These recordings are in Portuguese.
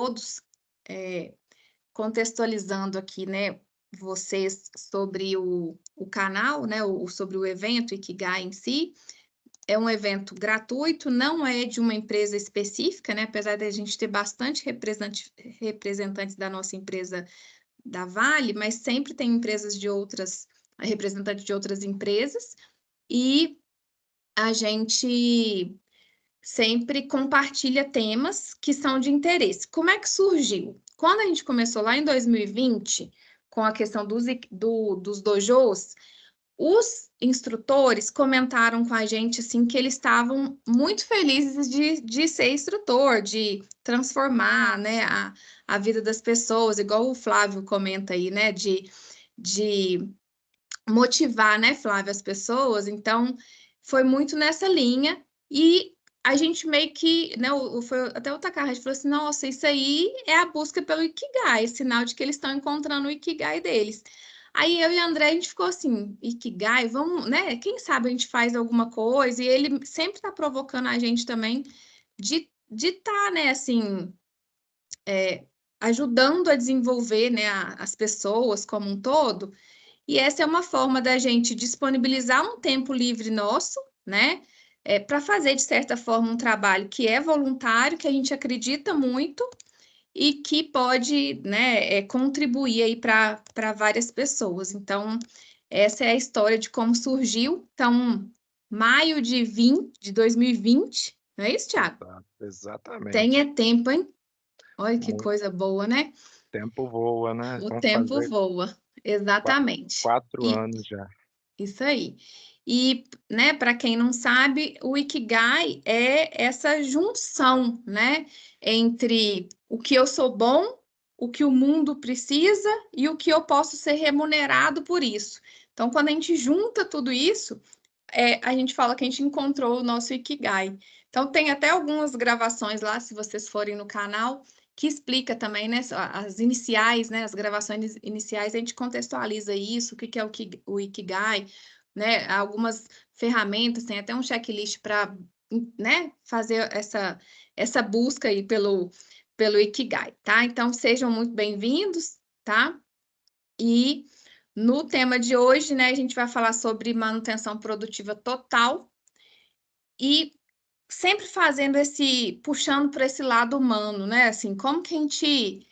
todos, contextualizando aqui, né, vocês sobre o canal, né, sobre o evento Ikigai em si. É um evento gratuito, não é de uma empresa específica, né, apesar de a gente ter bastante representantes da nossa empresa da Vale, mas sempre tem empresas de outras, representantes de outras empresas, e a gente sempre compartilha temas que são de interesse. Como é que surgiu? Quando a gente começou lá em 2020, com a questão dos dojos, os instrutores comentaram com a gente assim que eles estavam muito felizes de ser instrutor, de transformar, né, a vida das pessoas, igual o Flávio comenta aí, né, de motivar, né, Flávio, as pessoas. Então, foi muito nessa linha, e a gente meio que, né, foi até o Takahata falou assim, nossa, isso aí é a busca pelo Ikigai, sinal de que eles estão encontrando o Ikigai deles. Aí eu e a André, a gente ficou assim, Ikigai, vamos, né, quem sabe a gente faz alguma coisa, e ele sempre está provocando a gente também de estar, né, assim, ajudando a desenvolver, né, as pessoas como um todo. E essa é uma forma da gente disponibilizar um tempo livre nosso, né? Para fazer, de certa forma, um trabalho que é voluntário, que a gente acredita muito e que pode, né, contribuir aí para várias pessoas. Então, essa é a história de como surgiu. Então, maio de 2020, não é isso, Thiago? Exatamente. Tem tempo, hein? Olha que Muito coisa boa, né? tempo voa, né? O Vão tempo fazer voa, exatamente. 4 E anos já. isso aí. E, né, para quem não sabe, o Ikigai é essa junção, né, entre o que eu sou bom, o que o mundo precisa e o que eu posso ser remunerado por isso. Então, quando a gente junta tudo isso, a gente fala que a gente encontrou o nosso Ikigai. Então, tem até algumas gravações lá, se vocês forem no canal, que explica também, né, as iniciais, né, as gravações iniciais, a gente contextualiza isso, o que é o Ikigai, né, algumas ferramentas, tem até um checklist para, né, fazer essa busca aí pelo Ikigai, tá? Então, sejam muito bem-vindos, tá? E no tema de hoje, né, a gente vai falar sobre manutenção produtiva total e sempre fazendo puxando para esse lado humano, né? Assim, como que a gente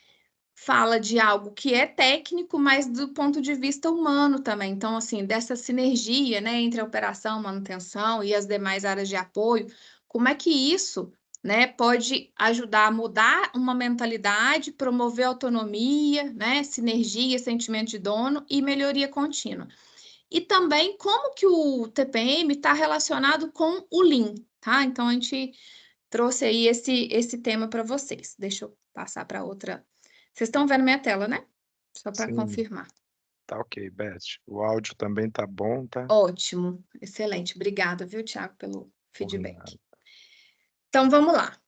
fala de algo que é técnico, mas do ponto de vista humano também. Então, assim, dessa sinergia, né, entre a operação, manutenção e as demais áreas de apoio, como é que isso, né, pode ajudar a mudar uma mentalidade, promover autonomia, né, sinergia, sentimento de dono e melhoria contínua. E também como que o TPM está relacionado com o Lean, tá? Então, a gente trouxe aí esse tema para vocês. Deixa eu passar para outra. Vocês estão vendo minha tela, né? Só para Sim, confirmar. tá ok, Beth. O áudio também tá bom, tá? Ótimo, excelente. Obrigada, viu, Thiago, pelo Por nada. feedback. Então, vamos lá.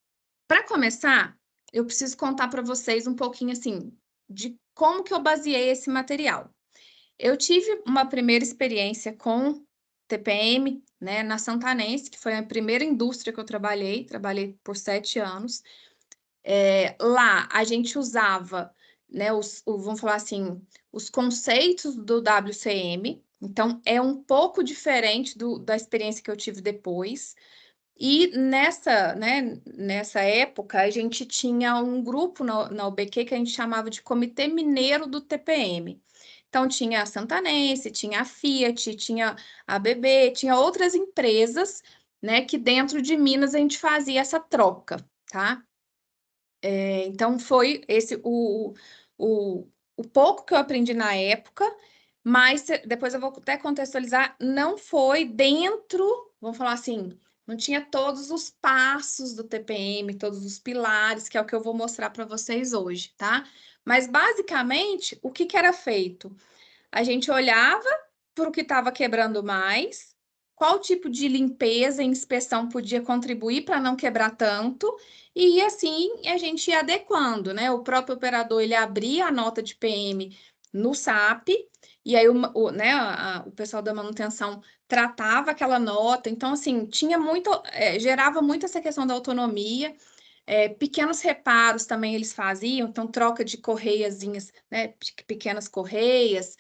Para começar, eu preciso contar para vocês um pouquinho assim de como que eu baseei esse material. Eu tive uma primeira experiência com TPM, né, na Santanense, que foi a primeira indústria que eu trabalhei por 7 anos. Lá a gente usava, né, vamos falar assim, os conceitos do WCM, então é um pouco diferente da experiência que eu tive depois. E nessa época, a gente tinha um grupo na UBQ que a gente chamava de Comitê Mineiro do TPM. Então, tinha a Santanense, tinha a Fiat, tinha a BB, tinha outras empresas, né, que dentro de Minas a gente fazia essa troca, tá? Então, foi esse o pouco que eu aprendi na época, mas depois eu vou até contextualizar, não foi dentro, vamos falar assim, não tinha todos os passos do TPM, todos os pilares, que é o que eu vou mostrar para vocês hoje, tá? Mas, basicamente, o que era feito? A gente olhava para o que estava quebrando mais, qual tipo de limpeza e inspeção podia contribuir para não quebrar tanto, e assim a gente ia adequando, né? O próprio operador ele abria a nota de PM no SAP, e aí né, o pessoal da manutenção tratava aquela nota, então assim, tinha muito, gerava muito essa questão da autonomia. Pequenos reparos também eles faziam, então troca de correiazinhas, né, pequenas correias,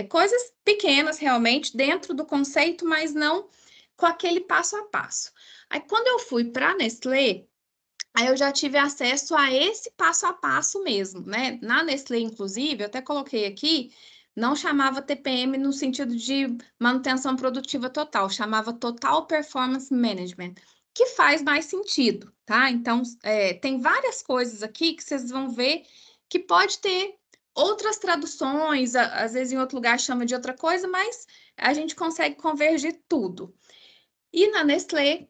coisas pequenas realmente dentro do conceito, mas não com aquele passo a passo. Aí quando eu fui para a Nestlé, aí eu já tive acesso a esse passo a passo mesmo, né? Na Nestlé, inclusive, eu até coloquei aqui, não chamava TPM no sentido de manutenção produtiva total, chamava Total Performance Management, que faz mais sentido, tá? Então, tem várias coisas aqui que vocês vão ver que pode ter outras traduções, às vezes em outro lugar chama de outra coisa, mas a gente consegue convergir tudo. E na Nestlé,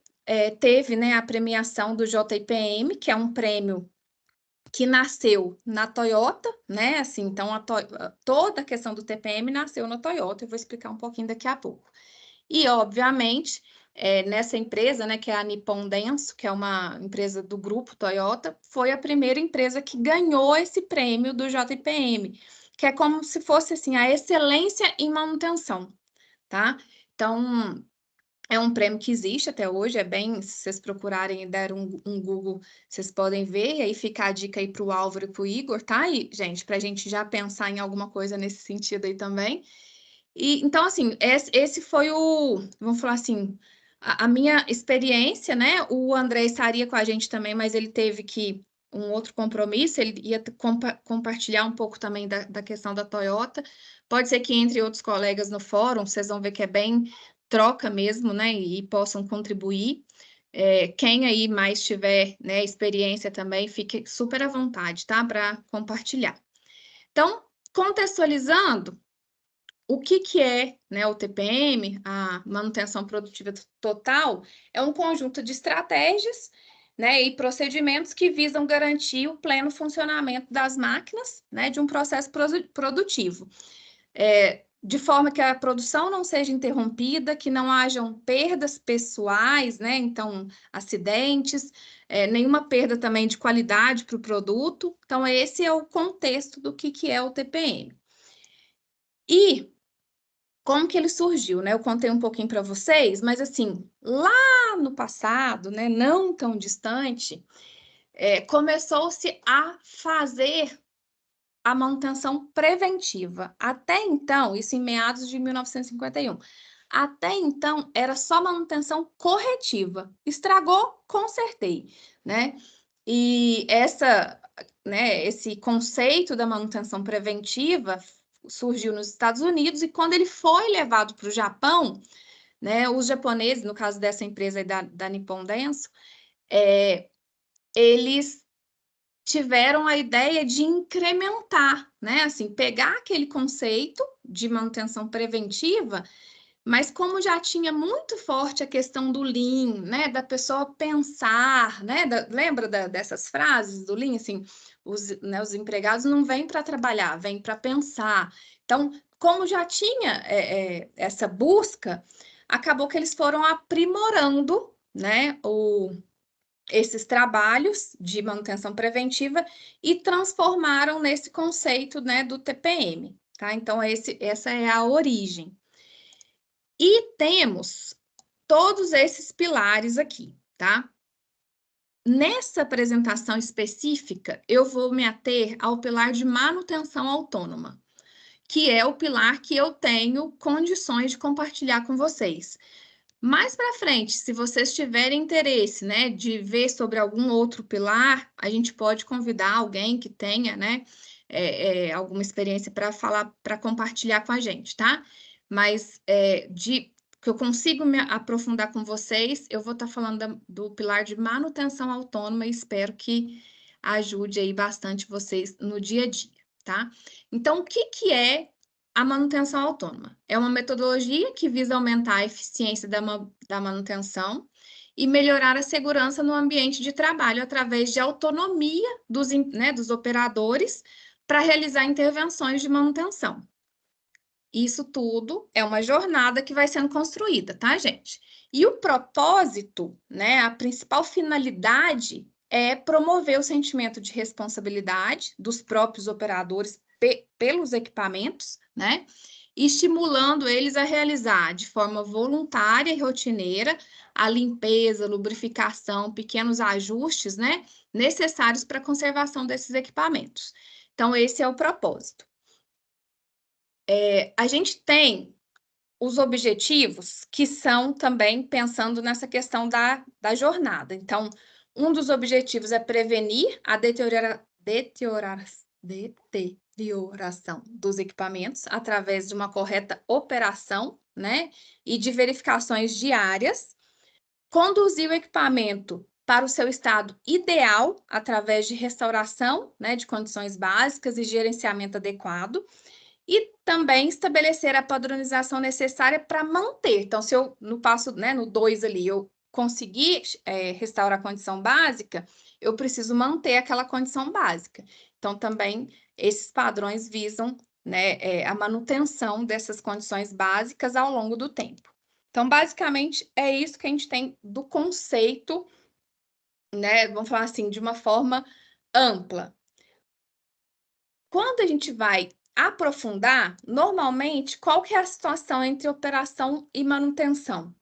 teve, né, a premiação do JIPM, que é um prêmio que nasceu na Toyota, né? Assim, então, toda a questão do TPM nasceu na Toyota, eu vou explicar um pouquinho daqui a pouco. E, obviamente, nessa empresa, né, que é a Nippon Denso, que é uma empresa do grupo Toyota, foi a primeira empresa que ganhou esse prêmio do JIPM, que é como se fosse, assim, a excelência em manutenção, tá? Então, é um prêmio que existe até hoje, se vocês procurarem e der um Google, vocês podem ver, e aí fica a dica aí para o Álvaro e para o Igor, tá? E, gente, para a gente já pensar em alguma coisa nesse sentido aí também. E, então, assim, esse foi vamos falar assim, a minha experiência, né? O André estaria com a gente também, mas ele teve um outro compromisso, ele ia compartilhar um pouco também da questão da Toyota. Pode ser que entre outros colegas no fórum, vocês vão ver que é bem troca mesmo, né? E possam contribuir. Quem aí mais tiver, né, experiência também, fique super à vontade, tá? Para compartilhar. Então, contextualizando, o que é, né, o TPM, a manutenção produtiva total, é um conjunto de estratégias, né, e procedimentos que visam garantir o pleno funcionamento das máquinas, né, de um processo produtivo, de forma que a produção não seja interrompida, que não hajam perdas pessoais, né, então acidentes, nenhuma perda também de qualidade para o produto. Então, esse é o contexto do que é o TPM. E como que ele surgiu, né? Eu contei um pouquinho para vocês, mas assim, lá no passado, né, não tão distante, começou-se a fazer a manutenção preventiva. Até então, isso em meados de 1951. Até então, era só manutenção corretiva. Estragou, consertei, né? E esse conceito da manutenção preventiva surgiu nos Estados Unidos, e quando ele foi levado para o Japão, né, os japoneses, no caso dessa empresa aí da Nippon Denso, eles tiveram a ideia de incrementar, né, assim, pegar aquele conceito de manutenção preventiva, mas como já tinha muito forte a questão do Lean, né, da pessoa pensar, né, lembra dessas frases do Lean, assim, os empregados não vêm para trabalhar, vêm para pensar. Então, como já tinha essa busca, acabou que eles foram aprimorando, né, esses trabalhos de manutenção preventiva e transformaram nesse conceito, né, do TPM, tá? Então, essa é a origem. E temos todos esses pilares aqui, tá? Nessa apresentação específica, eu vou me ater ao pilar de manutenção autônoma, que é o pilar que eu tenho condições de compartilhar com vocês. Mais para frente, se vocês tiverem interesse, né, de ver sobre algum outro pilar, a gente pode convidar alguém que tenha, né, alguma experiência para falar, para compartilhar com a gente, tá? Mas que eu consigo me aprofundar com vocês, eu vou estar falando do pilar de manutenção autônoma e espero que ajude aí bastante vocês no dia a dia, tá? Então, o que é a manutenção autônoma? É uma metodologia que visa aumentar a eficiência da manutenção e melhorar a segurança no ambiente de trabalho através de autonomia dos operadores para realizar intervenções de manutenção. Isso tudo é uma jornada que vai sendo construída, tá, gente? E o propósito, né, a principal finalidade é promover o sentimento de responsabilidade dos próprios operadores pelos equipamentos, né? e estimulando eles a realizar de forma voluntária e rotineira a limpeza, lubrificação, pequenos ajustes, né, necessários para a conservação desses equipamentos. Então, esse é o propósito. A gente tem os objetivos que são também pensando nessa questão da jornada. Então, um dos objetivos é prevenir a deterioração dos equipamentos através de uma correta operação, né, e de verificações diárias, conduzir o equipamento para o seu estado ideal através de restauração, né, de condições básicas e gerenciamento adequado, e também estabelecer a padronização necessária para manter. Então, se eu, no passo, né, no 2 ali, eu conseguir restaurar a condição básica, eu preciso manter aquela condição básica. Então, também, esses padrões visam, né, a manutenção dessas condições básicas ao longo do tempo. Então, basicamente, é isso que a gente tem do conceito, né, vamos falar assim, de uma forma ampla. Quando a gente vai aprofundar, normalmente, qual que é a situação entre operação e manutenção?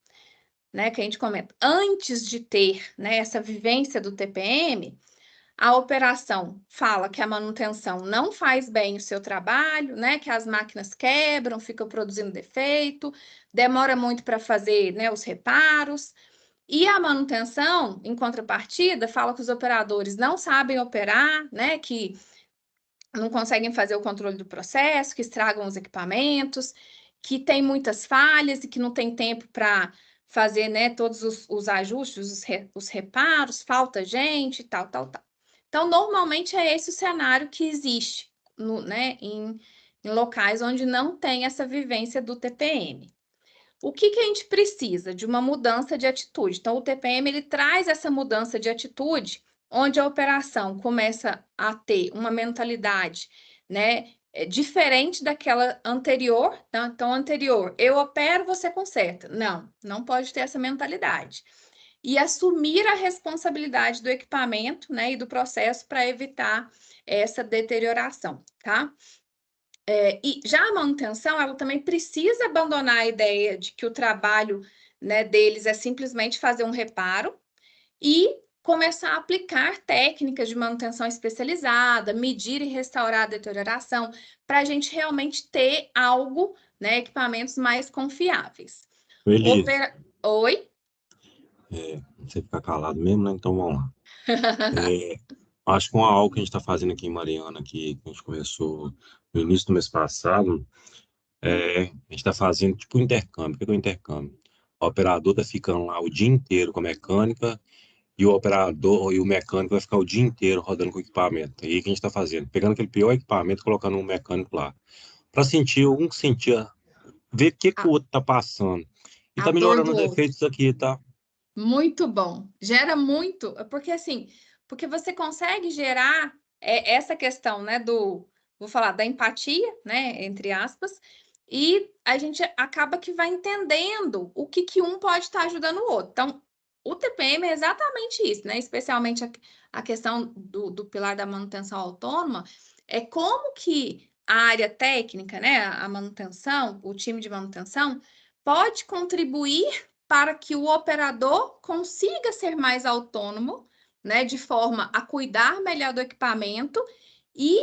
Né, que a gente comenta. Antes de ter, né, essa vivência do TPM, a operação fala que a manutenção não faz bem o seu trabalho, né, que as máquinas quebram, ficam produzindo defeito, demora muito para fazer, né, os reparos. E a manutenção, em contrapartida, fala que os operadores não sabem operar, né, que não conseguem fazer o controle do processo, que estragam os equipamentos, que tem muitas falhas e que não tem tempo para fazer, né, todos os ajustes, os reparos, falta gente, tal. Então, normalmente é esse o cenário que existe né, em locais onde não tem essa vivência do TPM. O que a gente precisa? De uma mudança de atitude. Então, o TPM ele traz essa mudança de atitude, onde a operação começa a ter uma mentalidade, né, diferente daquela anterior. Tá? Então, anterior, eu opero, você conserta. Não pode ter essa mentalidade. E assumir a responsabilidade do equipamento, né, e do processo para evitar essa deterioração, tá? E já a manutenção, ela também precisa abandonar a ideia de que o trabalho, né, deles é simplesmente fazer um reparo e começar a aplicar técnicas de manutenção especializada, medir e restaurar a deterioração, para a gente realmente ter algo, né, equipamentos mais confiáveis. Elis, Oi? você fica calado mesmo, né? Então vamos lá. Acho que algo que a gente está fazendo aqui em Mariana, que a gente começou no início do mês passado, a gente está fazendo tipo um intercâmbio. O que é o intercâmbio? O operador está ficando lá o dia inteiro com a mecânica e o operador e o mecânico vai ficar o dia inteiro rodando com o equipamento. E aí o que a gente está fazendo? Pegando aquele pior equipamento e colocando um mecânico lá. Para ver o que o outro está passando. E A está dor melhorando do os outro. efeitos aqui, tá? Muito bom. Gera muito, porque assim, porque você consegue gerar essa questão, né, vou falar, da empatia, né, entre aspas, e a gente acaba que vai entendendo o que um pode estar ajudando o outro. Então, o TPM é exatamente isso, né, especialmente a questão do pilar da manutenção autônoma, é como que a área técnica, né, a manutenção, o time de manutenção, pode contribuir para que o operador consiga ser mais autônomo, né, de forma a cuidar melhor do equipamento e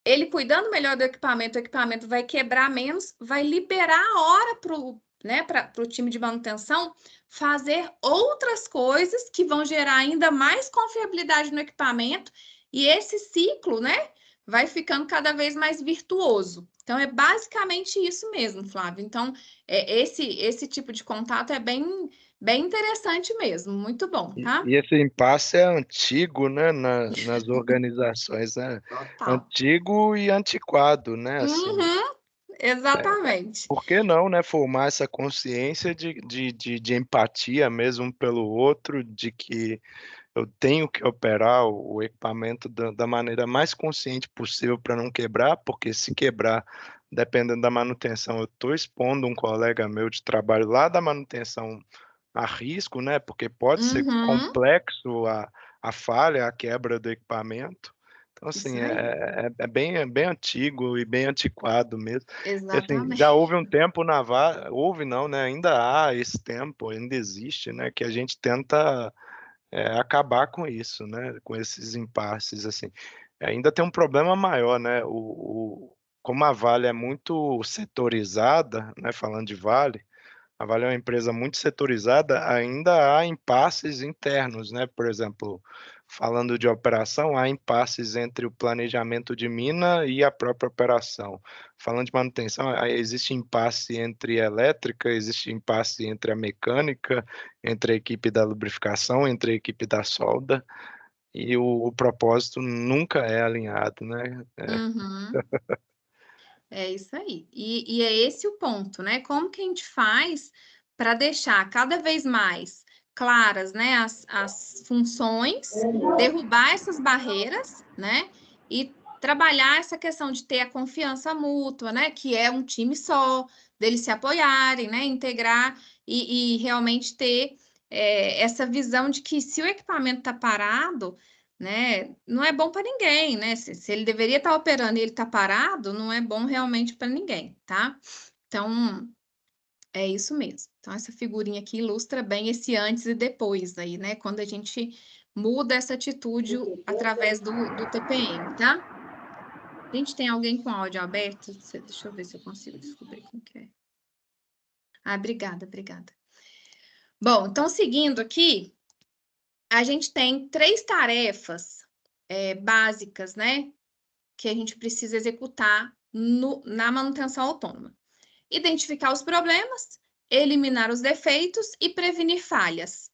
ele cuidando melhor do equipamento, o equipamento vai quebrar menos, vai liberar a hora para o né, para o time de manutenção fazer outras coisas que vão gerar ainda mais confiabilidade no equipamento e esse ciclo, né, vai ficando cada vez mais virtuoso. Então, é basicamente isso mesmo, Flávio. Então, esse tipo de contato é bem interessante mesmo, muito bom, tá? E esse impasse é antigo, né, nas organizações, né? Total. Antigo e antiquado, né? Assim, Uhum, exatamente. por que não, né, formar essa consciência de empatia mesmo pelo outro, de que eu tenho que operar o equipamento da maneira mais consciente possível para não quebrar, porque se quebrar, dependendo da manutenção, eu estou expondo um colega meu de trabalho lá da manutenção a risco, né? Porque pode ser Uhum, complexo a falha, a quebra do equipamento. Então, assim, Isso aí. é bem antigo e bem antiquado mesmo. E, assim, já Exatamente. houve um tempo na Vale, houve não, né? Ainda há esse tempo, ainda existe, né? Que a gente tenta acabar com isso, né? Com esses impasses, assim. Ainda tem um problema maior, né? Como a Vale é muito setorizada, né? Falando de Vale, a Vale é uma empresa muito setorizada, ainda há impasses internos, né? Por exemplo, falando de operação, há impasses entre o planejamento de mina e a própria operação. Falando de manutenção, existe impasse entre a elétrica, existe impasse entre a mecânica, entre a equipe da lubrificação, entre a equipe da solda, e o propósito nunca é alinhado, né? Uhum. É isso aí. E é esse o ponto, né? Como que a gente faz para deixar cada vez mais claras, né, as funções, derrubar essas barreiras, né? E trabalhar essa questão de ter a confiança mútua, né? Que é um time só, deles se apoiarem, né? Integrar e realmente ter essa visão de que se o equipamento está parado, né? Não é bom para ninguém, né? Se ele deveria estar operando e ele está parado, não é bom realmente para ninguém, tá? Então, é isso mesmo. Então, essa figurinha aqui ilustra bem esse antes e depois aí, né? Quando a gente muda essa atitude através do TPM, tá? A gente tem alguém com áudio aberto? Deixa eu ver se eu consigo descobrir quem que é. Ah, obrigada, obrigada. Bom, então, seguindo aqui, a gente tem 3 tarefas básicas, né? Que a gente precisa executar na manutenção autônoma. Identificar os problemas, eliminar os defeitos e prevenir falhas.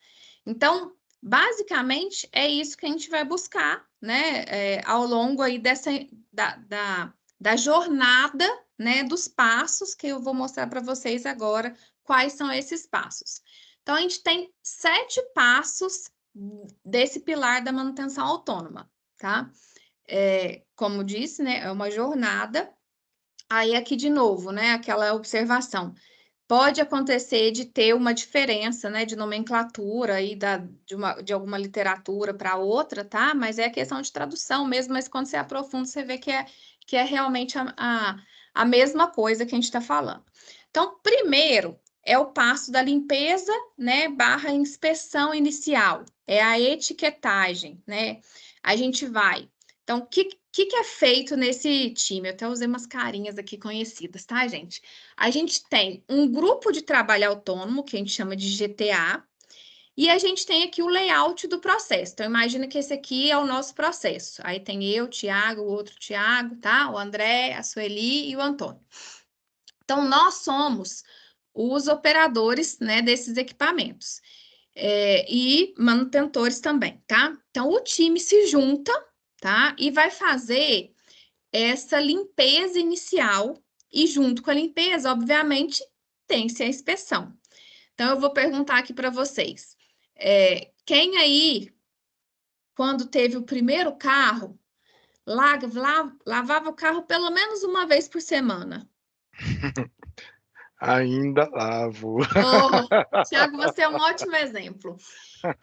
Então, basicamente, é isso que a gente vai buscar, né, ao longo aí da jornada, né, dos passos que eu vou mostrar para vocês agora, quais são esses passos. Então, a gente tem 7 passos desse pilar da manutenção autônoma, tá? Como disse, né, é uma jornada. Aí aqui de novo, né, aquela observação. Pode acontecer de ter uma diferença, né, de nomenclatura aí de alguma literatura para outra, tá? Mas é questão de tradução mesmo, mas quando você aprofunda, você vê que é realmente a mesma coisa que a gente está falando. Então, primeiro é o passo da limpeza, né, / inspeção inicial, é a etiquetagem, né? A gente vai. Então, o que é feito nesse time? Eu até usei umas carinhas aqui conhecidas, tá, gente? A gente tem um grupo de trabalho autônomo, que a gente chama de GTA, e a gente tem aqui o layout do processo. Então, imagina que esse aqui é o nosso processo. Aí tem eu, o Tiago, o outro Tiago, tá? O André, a Sueli e o Antônio. Então, nós somos os operadores, né, desses equipamentos. E manutentores também, tá? Então, o time se junta, tá? E vai fazer essa limpeza inicial e junto com a limpeza, obviamente, tem-se a inspeção. Então, eu vou perguntar aqui para vocês. Quem aí, quando teve o primeiro carro, lavava o carro pelo menos uma vez por semana? Ainda lavo. Oh, Tiago, você é um ótimo exemplo.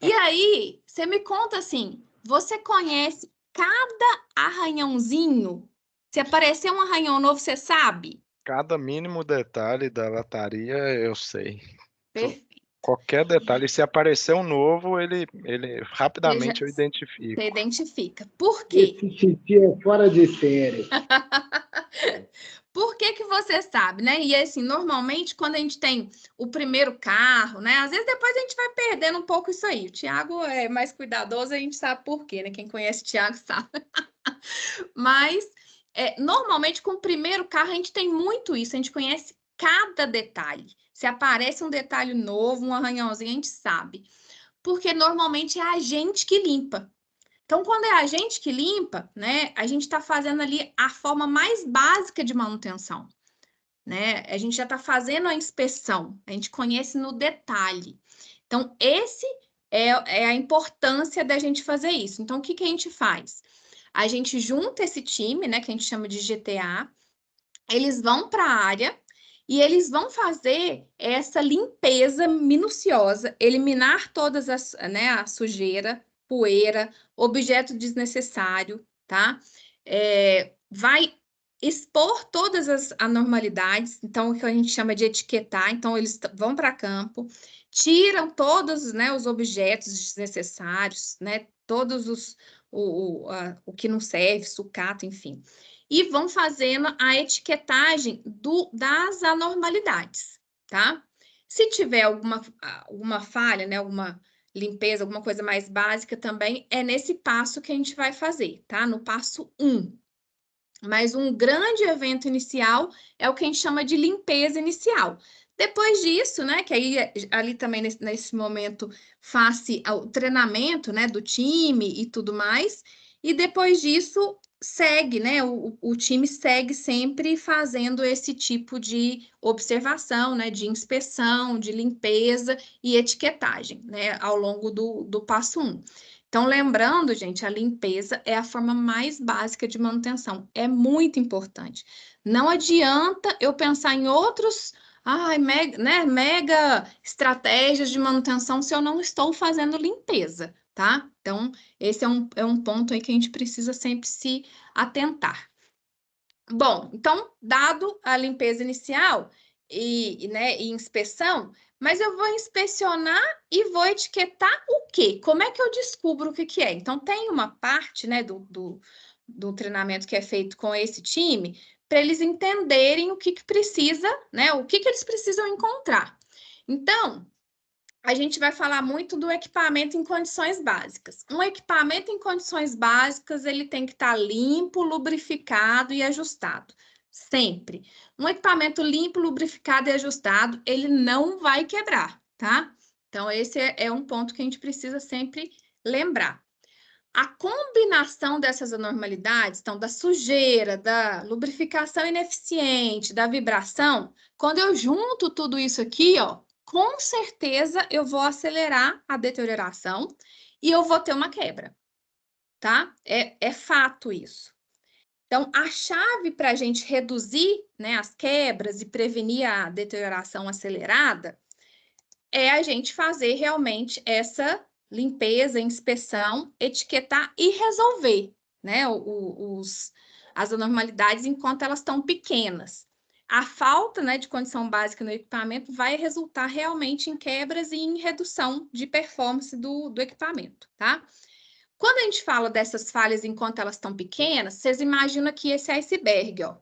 E aí, você me conta assim, você conhece cada arranhãozinho? Se aparecer um arranhão novo, você sabe? Cada mínimo detalhe da lataria eu sei. Perfeito. Qualquer detalhe, se aparecer um novo, ele rapidamente eu Você identifico. identifica. Por quê? Esse xixi é fora de série. Por que que você sabe, né? E assim, normalmente, quando a gente tem o primeiro carro, né? Às vezes depois a gente vai perdendo um pouco isso aí. O Thiago é mais cuidadoso, a gente sabe por quê, né? Quem conhece o Thiago sabe. Mas, normalmente, com o primeiro carro, a gente tem muito isso. A gente conhece cada detalhe. Se aparece um detalhe novo, um arranhãozinho, a gente sabe. Porque normalmente é a gente que limpa. Então, quando é a gente que limpa, né, a gente está fazendo ali a forma mais básica de manutenção, né? A gente já está fazendo a inspeção, a gente conhece no detalhe. Então, esse é a importância da gente fazer isso. Então, o que a gente faz? A gente junta esse time, né, que a gente chama de GTA, eles vão para a área e eles vão fazer essa limpeza minuciosa, eliminar todas as, né, a sujeira, poeira, objeto desnecessário, tá? Vai expor todas as anormalidades, então, o que a gente chama de etiquetar. Então, eles vão para campo, tiram todos, né, os objetos desnecessários, né, todos o que não serve, sucata, enfim, e vão fazendo a etiquetagem das anormalidades, tá? Se tiver alguma falha, né, alguma limpeza, alguma coisa mais básica também, é nesse passo que a gente vai fazer, tá? No passo 1. Mas um grande evento inicial é o que a gente chama de limpeza inicial. Depois disso, né, que aí ali também nesse momento faz-se o treinamento, né, do time e tudo mais, e depois disso segue, né, o time segue sempre fazendo esse tipo de observação, né, de inspeção, de limpeza e etiquetagem, né, ao longo do passo 1. Então, lembrando, gente, a limpeza é a forma mais básica de manutenção. É muito importante. Não adianta eu pensar em outros, mega estratégias de manutenção se eu não estou fazendo limpeza, tá? Então, esse é um ponto aí que a gente precisa sempre se atentar. Bom, então, dado a limpeza inicial e inspeção, mas eu vou inspecionar e vou etiquetar o quê? Como é que eu descubro o que é? Então, tem uma parte, né, do treinamento que é feito com esse time para eles entenderem o que precisa, né? O que eles precisam encontrar. Então, a gente vai falar muito do equipamento em condições básicas. Um equipamento em condições básicas, ele tem que estar limpo, lubrificado e ajustado. Sempre. Um equipamento limpo, lubrificado e ajustado, ele não vai quebrar, tá? Então, esse é um ponto que a gente precisa sempre lembrar. A combinação dessas anormalidades, então, da sujeira, da lubrificação ineficiente, da vibração, quando eu junto tudo isso aqui, ó, com certeza eu vou acelerar a deterioração e eu vou ter uma quebra, tá? É fato isso. Então, a chave para a gente reduzir, né, as quebras e prevenir a deterioração acelerada é a gente fazer realmente essa limpeza, inspeção, etiquetar e resolver, né, as anormalidades enquanto elas estão pequenas. A falta, né, de condição básica no equipamento vai resultar realmente em quebras e em redução de performance do equipamento, tá? Quando a gente fala dessas falhas enquanto elas estão pequenas, vocês imaginam aqui esse iceberg, ó,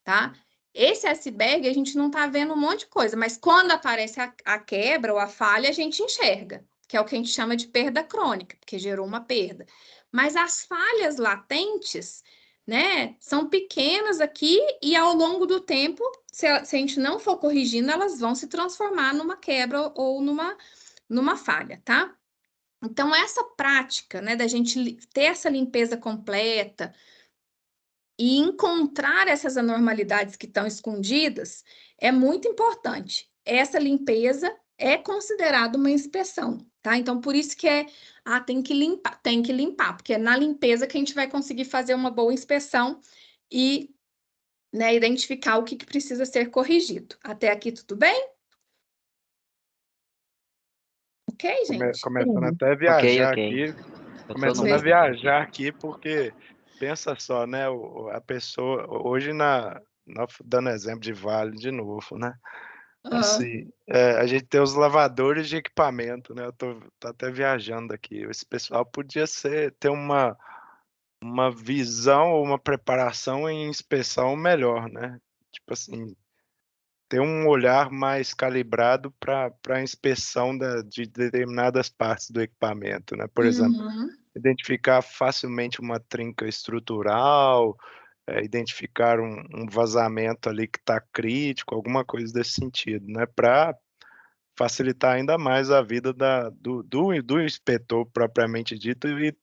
tá? Esse iceberg a gente não tá vendo um monte de coisa, mas quando aparece a quebra ou a falha, a gente enxerga, que é o que a gente chama de perda crônica, porque gerou uma perda. Mas as falhas latentes, né, são pequenas aqui e ao longo do tempo, se a gente não for corrigindo, elas vão se transformar numa quebra ou numa falha, tá? Então, essa prática, né, da gente ter essa limpeza completa e encontrar essas anormalidades que estão escondidas é muito importante. Essa limpeza é considerada uma inspeção, tá? Então, por isso que tem que limpar, porque é na limpeza que a gente vai conseguir fazer uma boa inspeção e, né, identificar o que precisa ser corrigido. Até aqui, tudo bem? Ok, gente? Começando até a viajar aqui. Começando a dúvida. viajar aqui, porque pensa só, né? A pessoa, hoje dando exemplo de Vale de novo, né? Assim, a gente tem os lavadores de equipamento, né? Eu tô até viajando aqui. Esse pessoal podia ter uma visão ou uma preparação em inspeção melhor, né? Tipo assim, ter um olhar mais calibrado para a inspeção de determinadas partes do equipamento, né? Por exemplo, Uhum. identificar facilmente uma trinca estrutural, identificar um vazamento ali que está crítico, alguma coisa desse sentido, né? Para facilitar ainda mais a vida do inspetor propriamente dito e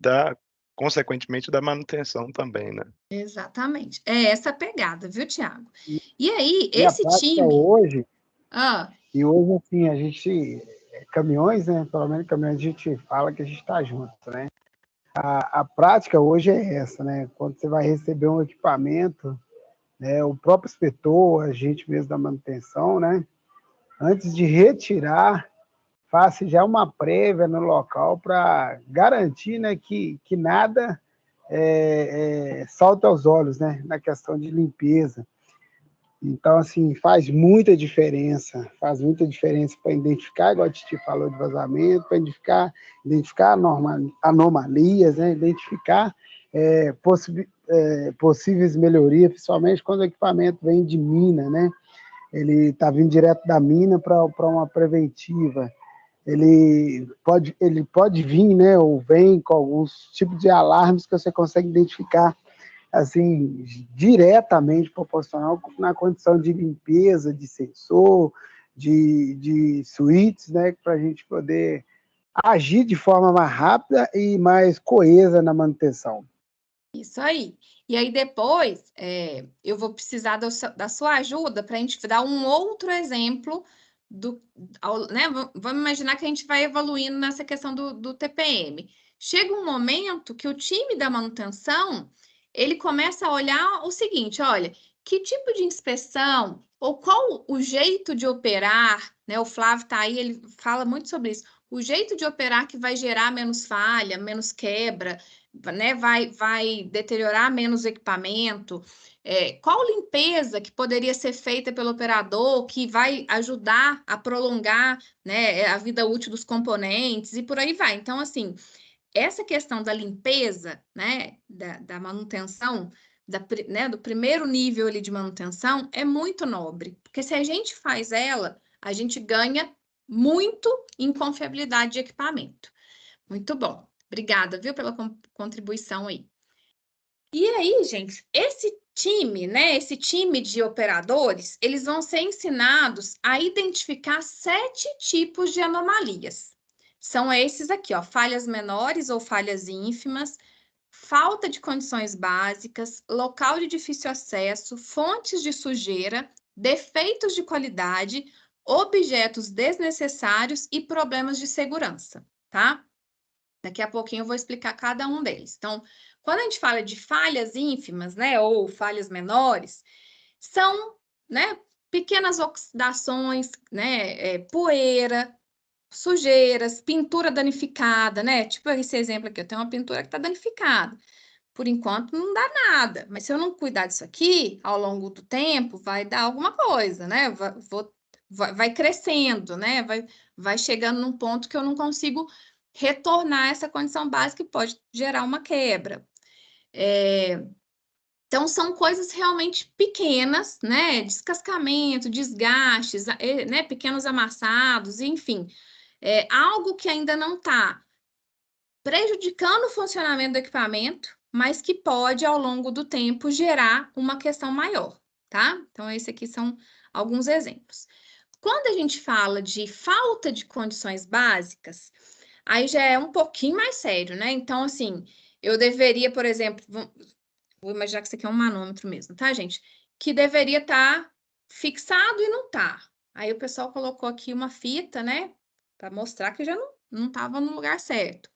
consequentemente, da manutenção também, né? Exatamente. É essa a pegada, viu, Tiago? E aí, E a esse prática time. hoje, Ah, e hoje, assim, a gente, caminhões, né? Pelo menos caminhões, a gente fala que a gente está junto, né? A prática hoje é essa, né? Quando você vai receber um equipamento, né? O próprio inspetor, a gente mesmo da manutenção, né? Antes de retirar, faça já uma prévia no local para garantir, né, que nada salta aos olhos, né? Na questão de limpeza. Então, assim, faz muita diferença para identificar, igual a Titi falou, de vazamento, para identificar anomalias, né? Identificar possíveis melhorias, principalmente quando o equipamento vem de mina, né? Ele está vindo direto da mina para uma preventiva. Ele pode vir, né? Ou vem com alguns tipos de alarmes que você consegue identificar assim, diretamente proporcional na condição de limpeza, de sensor, de suítes, né, para a gente poder agir de forma mais rápida e mais coesa na manutenção. Isso aí. E aí depois eu vou precisar da sua ajuda para a gente dar um outro exemplo né? Vamos imaginar que a gente vai evoluindo nessa questão do TPM. Chega um momento que o time da manutenção ele começa a olhar o seguinte: olha, que tipo de inspeção ou qual o jeito de operar, né? O Flávio está aí, ele fala muito sobre isso. O jeito de operar que vai gerar menos falha, menos quebra, né? Vai deteriorar menos o equipamento. Qual limpeza que poderia ser feita pelo operador que vai ajudar a prolongar, né, a vida útil dos componentes e por aí vai. Então, assim, essa questão da limpeza, né, da manutenção, né, do primeiro nível ali de manutenção é muito nobre, porque se a gente faz ela, a gente ganha muito em confiabilidade de equipamento. Muito bom. Obrigada, viu, pela contribuição aí. E aí, gente, esse time, né, esse time de operadores, eles vão ser ensinados a identificar 7 tipos de anomalias. São esses aqui, ó, falhas menores ou falhas ínfimas, falta de condições básicas, local de difícil acesso, fontes de sujeira, defeitos de qualidade, objetos desnecessários e problemas de segurança, tá? Daqui a pouquinho eu vou explicar cada um deles. Então, quando a gente fala de falhas ínfimas, né, ou falhas menores, são, né, pequenas oxidações, né, poeira, sujeiras, pintura danificada, né? Tipo esse exemplo aqui, eu tenho uma pintura que está danificada. Por enquanto não dá nada, mas se eu não cuidar disso aqui, ao longo do tempo, vai dar alguma coisa, né? Vai crescendo, né? Vai chegando num ponto que eu não consigo retornar essa condição básica e pode gerar uma quebra. Então, são coisas realmente pequenas, né? Descascamento, desgastes, né? Pequenos amassados, enfim. Algo que ainda não está prejudicando o funcionamento do equipamento, mas que pode, ao longo do tempo, gerar uma questão maior, tá? Então, esses aqui são alguns exemplos. Quando a gente fala de falta de condições básicas, aí já é um pouquinho mais sério, né? Então, assim, eu deveria, por exemplo, vou imaginar que isso aqui é um manômetro mesmo, tá, gente? Que deveria estar fixado e não tá. Aí o pessoal colocou aqui uma fita, né? Para mostrar que já não estava no lugar certo.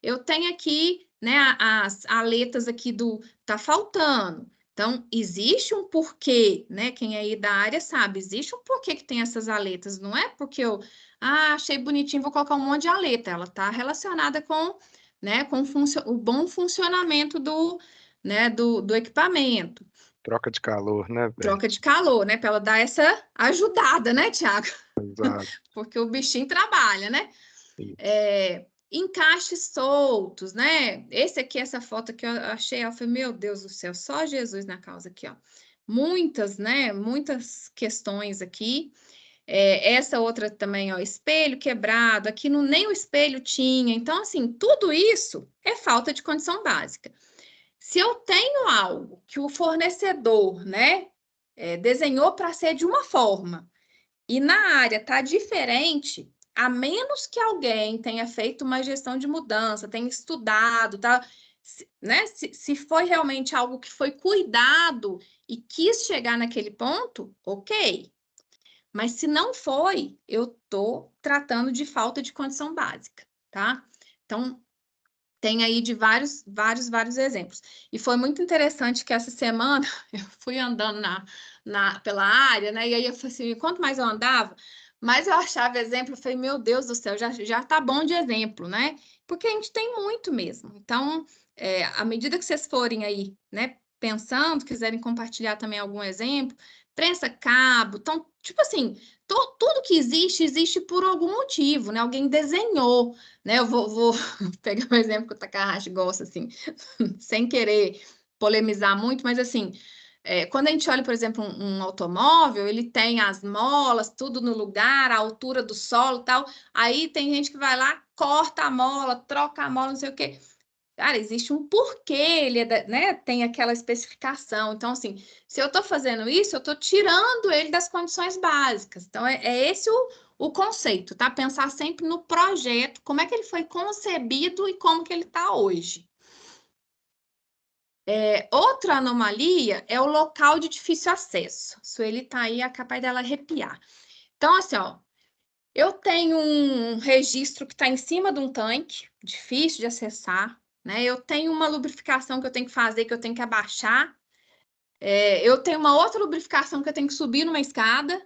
Eu tenho aqui, né, as aletas aqui tá faltando. Então, existe um porquê, né? Quem aí da área sabe, existe um porquê que tem essas aletas. Não é porque eu, achei bonitinho, vou colocar um monte de aleta. Ela está relacionada com, né, com o bom funcionamento né, do equipamento. Troca de calor, né, velho? Troca de calor, né? Para ela dar essa ajudada, né, Thiago? Exato. Porque o bichinho trabalha, né? Encaixes soltos, né? Esse aqui, essa foto que eu achei, eu falei, meu Deus do céu, só Jesus na causa aqui, ó. Muitas, né? Muitas questões aqui. Essa outra também, ó, espelho quebrado, aqui nem o espelho tinha. Então, assim, tudo isso é falta de condição básica. Se eu tenho algo que o fornecedor, né, desenhou para ser de uma forma e na área está diferente, a menos que alguém tenha feito uma gestão de mudança, tenha estudado, tá, né? Se foi realmente algo que foi cuidado e quis chegar naquele ponto, ok. Mas se não foi, eu estou tratando de falta de condição básica, tá? Então, tem aí de vários exemplos. E foi muito interessante que essa semana eu fui andando pela área, né? E aí eu falei assim, quanto mais eu andava, mais eu achava exemplo. Eu falei, meu Deus do céu, já tá bom de exemplo, né? Porque a gente tem muito mesmo. Então, à medida que vocês forem aí, né, pensando, quiserem compartilhar também algum exemplo, prensa cabo, então, tipo assim, tudo que existe por algum motivo, né? Alguém desenhou, né? Eu vou pegar um exemplo que o Takahashi gosta, assim, sem querer polemizar muito, mas assim, quando a gente olha, por exemplo, um automóvel, ele tem as molas, tudo no lugar, a altura do solo e tal, aí tem gente que vai lá, corta a mola, troca a mola, não sei o quê. Cara, existe um porquê, ele né, tem aquela especificação. Então, assim, se eu estou fazendo isso, eu estou tirando ele das condições básicas. Então, é esse o conceito, tá? Pensar sempre no projeto, como é que ele foi concebido e como que ele está hoje. Outra anomalia é o local de difícil acesso. Se ele está aí, é capaz dela arrepiar. Então, assim, ó, eu tenho um registro que está em cima de um tanque, difícil de acessar, né? Eu tenho uma lubrificação que eu tenho que fazer, que eu tenho que abaixar. Eu tenho uma outra lubrificação que eu tenho que subir numa escada,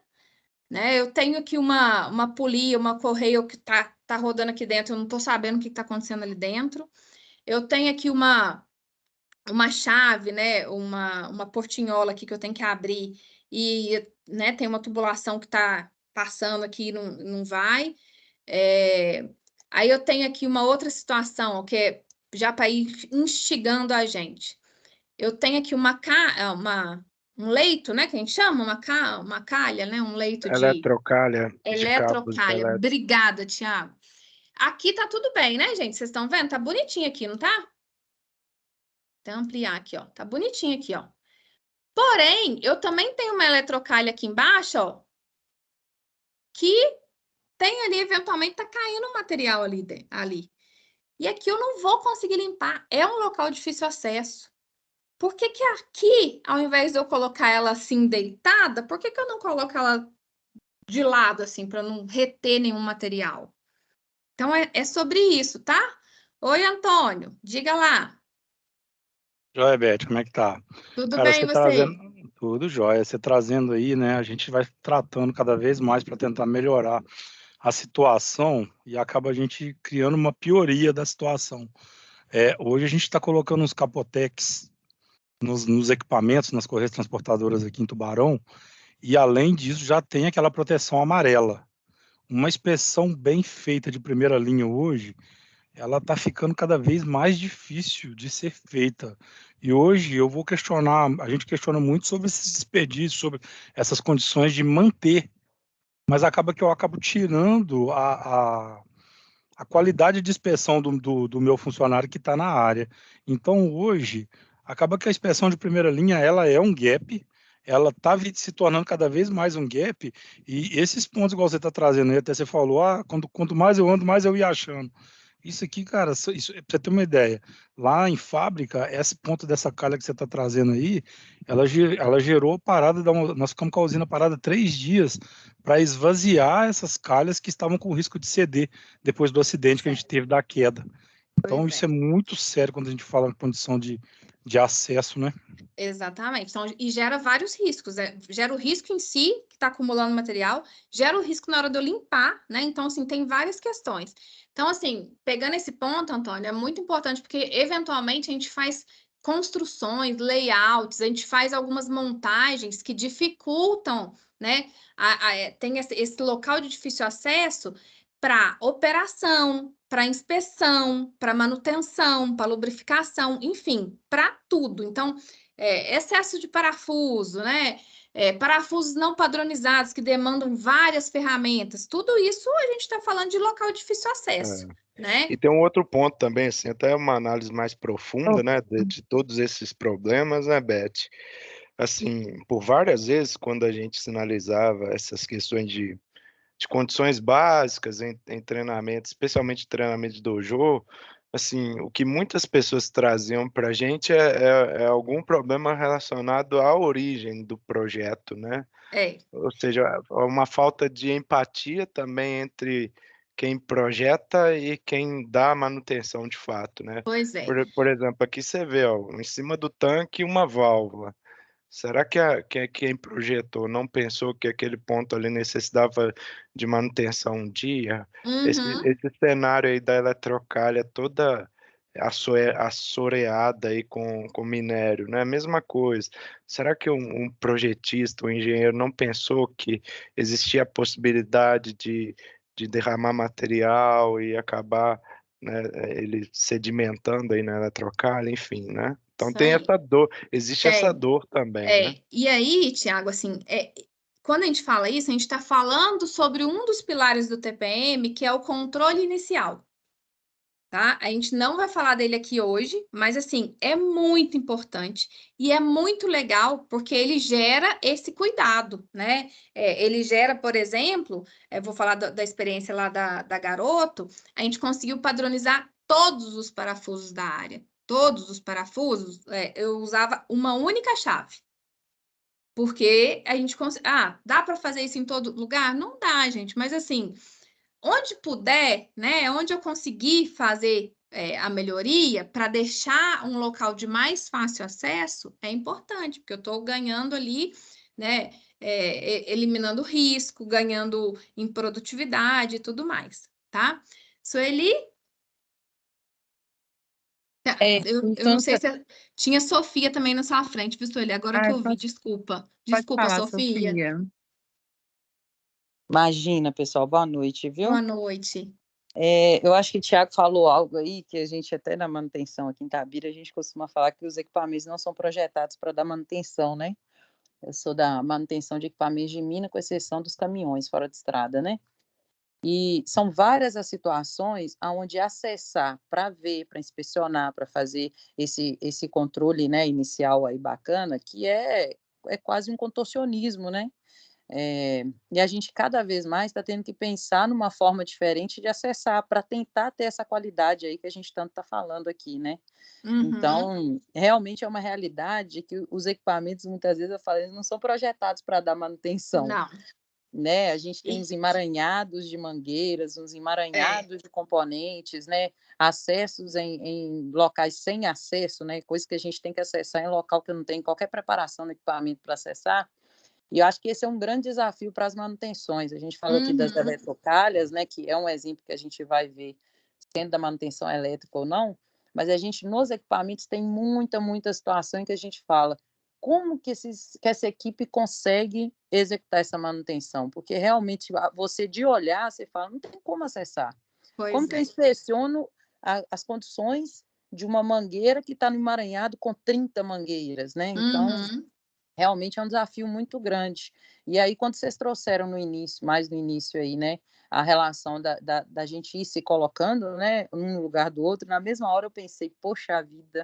né? Eu tenho aqui uma polia, uma correia que tá rodando aqui dentro, eu não estou sabendo o que está acontecendo ali dentro. Eu tenho aqui uma chave, né? Uma portinhola aqui que eu tenho que abrir e, né, tem uma tubulação que está passando aqui e não vai. Aí eu tenho aqui uma outra situação, que é já para ir instigando a gente. Eu tenho aqui um leito, né, que a gente chama, uma calha, né, um leito de Eletrocalha de cabos eletrocalha. elétricos. Obrigada, Tiago. Aqui tá tudo bem, né, gente? Vocês estão vendo? Tá bonitinho aqui, não tá? Vou ampliar aqui, ó. Tá bonitinho aqui, ó. Porém, eu também tenho uma eletrocalha aqui embaixo, ó, que tem ali, eventualmente, tá caindo um material ali. E aqui eu não vou conseguir limpar. É um local de difícil acesso. Por que que aqui, ao invés de eu colocar ela assim deitada, por que que eu não coloco ela de lado, assim, para não reter nenhum material? Então, é sobre isso, tá? Oi, Antônio, diga lá. Joia, Beth, como é que tá? Tudo Cara, bem, você você? trazendo tudo jóia, você trazendo aí, né? A gente vai tratando cada vez mais para tentar melhorar a situação e acaba a gente criando uma pioria da situação. Hoje a gente está colocando uns capotex nos equipamentos, nas correias transportadoras aqui em Tubarão, e além disso já tem aquela proteção amarela. Uma inspeção bem feita de primeira linha hoje, ela está ficando cada vez mais difícil de ser feita. E hoje eu vou questionar, a gente questiona muito sobre esses desperdícios, sobre essas condições de manter, mas acaba que eu acabo tirando a qualidade de inspeção do meu funcionário que está na área. Então, hoje, acaba que a inspeção de primeira linha, ela é um gap, ela está se tornando cada vez mais um gap, e esses pontos, igual você está trazendo aí, até você falou, quanto mais eu ando, mais eu ia achando. Isso aqui, cara, isso, pra você ter uma ideia, lá em fábrica, esse ponto dessa calha que você está trazendo aí, ela gerou parada, nós ficamos com a usina parada 3 dias para esvaziar essas calhas que estavam com risco de ceder depois do acidente que a gente teve da queda. Então, Pois isso é é. muito sério quando a gente fala em condição de acesso, né? Exatamente. Então, e gera vários riscos. Gera o risco em si, que está acumulando material, gera o risco na hora de eu limpar, né? Então, assim, tem várias questões. Então, assim, pegando esse ponto, Antônio, é muito importante, porque eventualmente a gente faz construções, layouts, a gente faz algumas montagens que dificultam, né? Tem esse local de difícil acesso para operação, para inspeção, para manutenção, para lubrificação, enfim, para tudo. Então, excesso de parafuso, né? Parafusos não padronizados que demandam várias ferramentas. Tudo isso a gente está falando de local de difícil acesso, né? E tem um outro ponto também, assim, até uma análise mais profunda, né, de todos esses problemas, né, Beth? Assim, por várias vezes, quando a gente sinalizava essas questões de condições básicas em treinamento, especialmente treinamento de dojo, assim, o que muitas pessoas traziam para a gente é algum problema relacionado à origem do projeto, né? Ou seja, uma falta de empatia também entre quem projeta e quem dá a manutenção de fato, né? Pois é. Por exemplo, aqui você vê, ó, em cima do tanque uma válvula. Será que quem projetou não pensou que aquele ponto ali necessitava de manutenção um dia? Uhum. Esse cenário aí da eletrocalha toda assoreada aí com minério, né? A mesma coisa. Será que um projetista, um engenheiro não pensou que existia a possibilidade de derramar material e acabar, né, ele sedimentando aí na eletrocalha, enfim, né? Então Isso tem aí. essa dor, existe essa dor também, né? E aí, Tiago, assim, quando a gente fala isso, a gente está falando sobre um dos pilares do TPM, que é o controle inicial. Tá? A gente não vai falar dele aqui hoje, mas assim, é muito importante e é muito legal porque ele gera esse cuidado, né? Ele gera, por exemplo, vou falar da experiência lá da Garoto, a gente conseguiu padronizar todos os parafusos da área. Todos os parafusos, eu usava uma única chave. Porque a gente consegue. Ah, dá para fazer isso em todo lugar? Não dá, gente, mas assim, onde puder, né, onde eu conseguir fazer a melhoria para deixar um local de mais fácil acesso, é importante, porque eu estou ganhando ali, né, eliminando risco, ganhando em produtividade e tudo mais, tá? Sueli, eu não Então, sei se tinha Sofia também na sua frente, viu, Sueli? Agora que eu vi, desculpa. pode Desculpa, falar, Sofia. Sofia. Imagina, pessoal, boa noite, viu? Boa noite. Eu acho que o Thiago falou algo aí que a gente até na manutenção aqui em Itabira, a gente costuma falar que os equipamentos não são projetados para dar manutenção, né? Eu sou da manutenção de equipamentos de mina, com exceção dos caminhões fora de estrada, né? E são várias as situações onde acessar para ver, para inspecionar, para fazer esse controle, né, inicial aí bacana, que é quase um contorcionismo, né? E a gente cada vez mais está tendo que pensar numa forma diferente de acessar para tentar ter essa qualidade aí que a gente tanto está falando aqui, né? Uhum. Então, realmente é uma realidade que os equipamentos, muitas vezes, eu falo, eles não são projetados para dar manutenção. Não. Né? A gente tem uns emaranhados de mangueiras, uns emaranhados de componentes, né? Acessos em locais sem acesso, né? Coisa que a gente tem que acessar em local que não tem qualquer preparação no equipamento para acessar. E eu acho que esse é um grande desafio para as manutenções. A gente falou aqui das eletrocalhas, né, que é um exemplo que a gente vai ver sendo da manutenção elétrica ou não, mas a gente, nos equipamentos, tem muita situação em que a gente fala como que essa equipe consegue executar essa manutenção, porque realmente você de olhar, você fala, não tem como acessar. Como que eu inspeciono as condições de uma mangueira que está no emaranhado com 30 mangueiras, né? Então, realmente é um desafio muito grande. E aí, quando vocês trouxeram no início, mais no início aí, né, a relação da gente ir se colocando, né, um lugar do outro, na mesma hora eu pensei, poxa vida,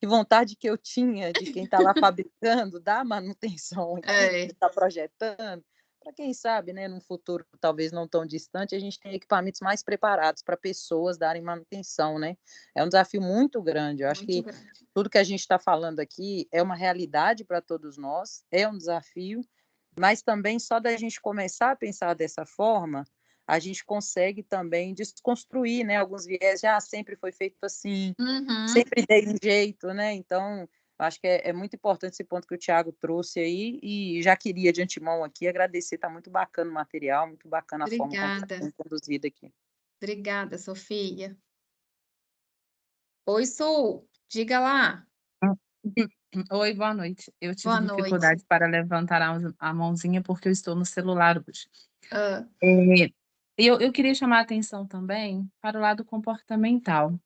que vontade que eu tinha de quem está lá fabricando, da manutenção, que está projetando, para quem sabe, né, num futuro talvez não tão distante, a gente tem equipamentos mais preparados para pessoas darem manutenção, né? É um desafio muito grande. Eu acho que tudo que a gente está falando aqui é uma realidade para todos nós, é um desafio, mas também só da gente começar a pensar dessa forma, a gente consegue também desconstruir, né, alguns viés, sempre foi feito assim, sempre dei um jeito, né? Então, acho que é muito importante esse ponto que o Thiago trouxe aí, e já queria de antemão aqui agradecer, está muito bacana o material, muito bacana a forma como está sendo conduzida aqui. Obrigada, Sofia. Oi, Su, diga lá. Oi, boa noite. Eu tive dificuldade para levantar a mãozinha porque eu estou no celular hoje. Eu queria chamar a atenção também para o lado comportamental.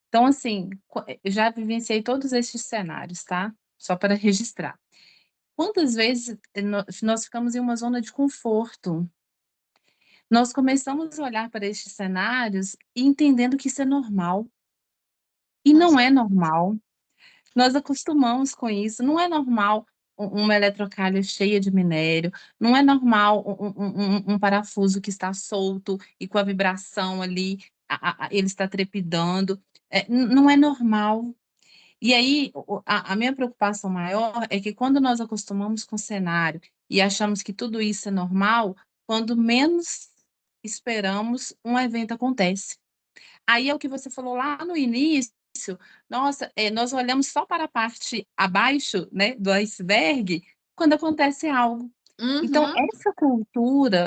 Então, assim, eu já vivenciei todos esses cenários, tá? Só para registrar. Quantas vezes nós ficamos em uma zona de conforto? Nós começamos a olhar para estes cenários e entendendo que isso é normal. E não é normal. Nós acostumamos com isso. Não é normal uma eletrocalha cheia de minério, não é normal um parafuso que está solto e com a vibração ali, ele está trepidando. Não é normal. E aí, a minha preocupação maior é que quando nós acostumamos com o cenário e achamos que tudo isso é normal, quando menos esperamos, um evento acontece. Aí é o que você falou lá no início, nossa, nós olhamos só para a parte abaixo, né, do iceberg, quando acontece algo. Então,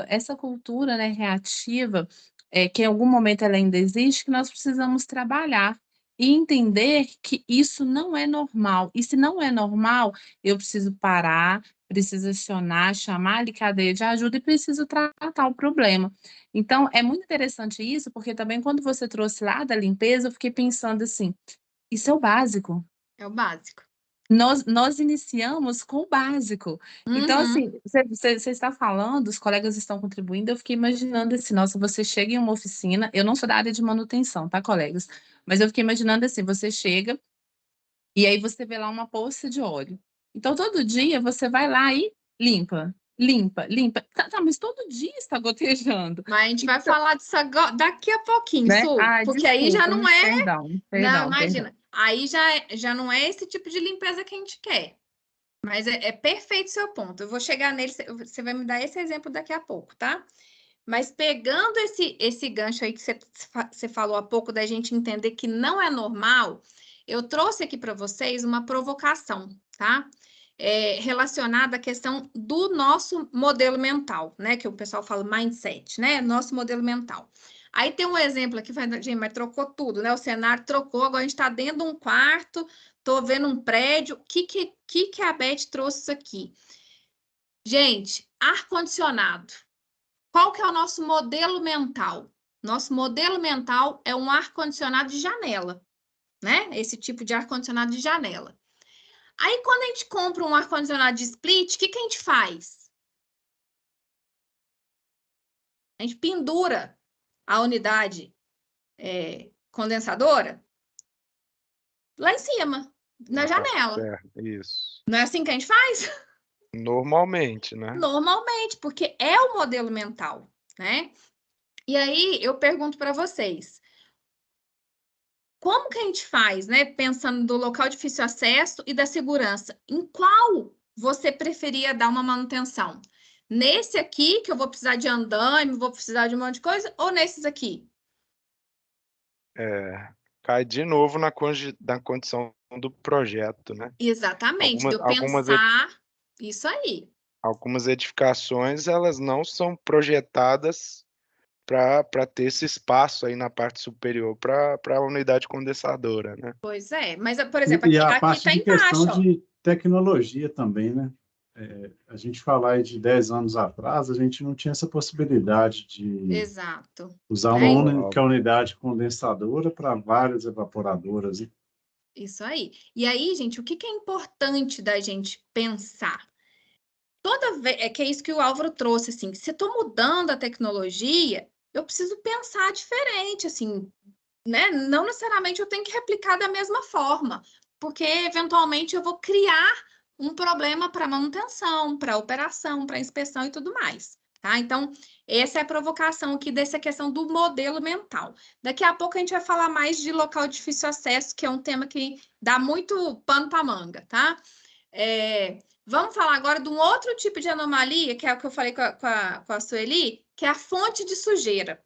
essa cultura, né, reativa, que em algum momento ela ainda existe, que nós precisamos trabalhar. e entender que isso não é normal. E se não é normal, eu preciso parar, preciso acionar, chamar ali cadeia de ajuda e preciso tratar o problema. Então, é muito interessante isso, porque também quando você trouxe lá da limpeza, eu fiquei pensando assim, isso é o básico. É o básico. Nós iniciamos com o básico. Então, Uhum. assim, você está falando, os colegas estão contribuindo, eu fiquei imaginando assim, nossa, você chega em uma oficina, eu não sou da área de manutenção, tá, colegas? Mas eu fiquei imaginando assim, você chega e aí você vê lá uma poça de óleo. Então, todo dia você vai lá e limpa, limpa, limpa. Tá, mas todo dia está gotejando, Mas a gente vai falar disso daqui a pouquinho, né? Su, Ah, porque aí já desculpa, não é. perdão, Não, perdão. imagina. Aí já não é esse tipo de limpeza que a gente quer. Mas é perfeito o seu ponto. Eu vou chegar nele, você vai me dar esse exemplo daqui a pouco, tá? Mas pegando esse gancho aí que você falou há pouco, da gente entender que não é normal, eu trouxe aqui para vocês uma provocação, tá? Relacionada à questão do nosso modelo mental, né? Que o pessoal fala mindset, né? Nosso modelo mental. Aí tem um exemplo aqui, gente, mas trocou tudo, né? O cenário trocou, agora a gente está dentro de um quarto, tô vendo um prédio. O que a Beth trouxe isso aqui? Gente, ar-condicionado. Qual que é o nosso modelo mental? Nosso modelo mental é um ar-condicionado de janela, né? Esse tipo de ar-condicionado de janela. Aí, quando a gente compra um ar-condicionado de split, o que a gente faz? A gente pendura a unidade condensadora lá em cima, na janela. Certo, isso. Não é assim que a gente faz? Normalmente, né? Normalmente, porque é o modelo mental, né? E aí, eu pergunto para vocês, como que a gente faz, né? Pensando do local de difícil acesso e da segurança, em qual você preferia dar uma manutenção? Nesse aqui, que eu vou precisar de andaime, vou precisar de um monte de coisa, ou nesses aqui? Cai de novo na condição do projeto, né? Exatamente, de eu Algumas pensar isso aí. algumas edificações, elas não são projetadas para ter esse espaço aí na parte superior para a unidade condensadora, né? Pois é, mas, por exemplo, E a aqui parte está de questão embaixo, ó. de tecnologia também, né? A gente falar aí de 10 anos atrás, a gente não tinha essa possibilidade de Exato. usar uma Né? única unidade condensadora para várias evaporadoras. Isso aí. E aí, gente, o que é importante da gente pensar? Toda vez, que é isso que o Álvaro trouxe, assim, se eu estou mudando a tecnologia, eu preciso pensar diferente, assim, né? Não necessariamente eu tenho que replicar da mesma forma, porque eventualmente eu vou criar um problema para manutenção, para operação, para inspeção e tudo mais, tá? Então, essa é a provocação aqui dessa questão do modelo mental. Daqui a pouco a gente vai falar mais de local de difícil acesso, que é um tema que dá muito pano para manga, tá? Vamos falar agora de um outro tipo de anomalia, que é o que eu falei com a Sueli, que é a fonte de sujeira.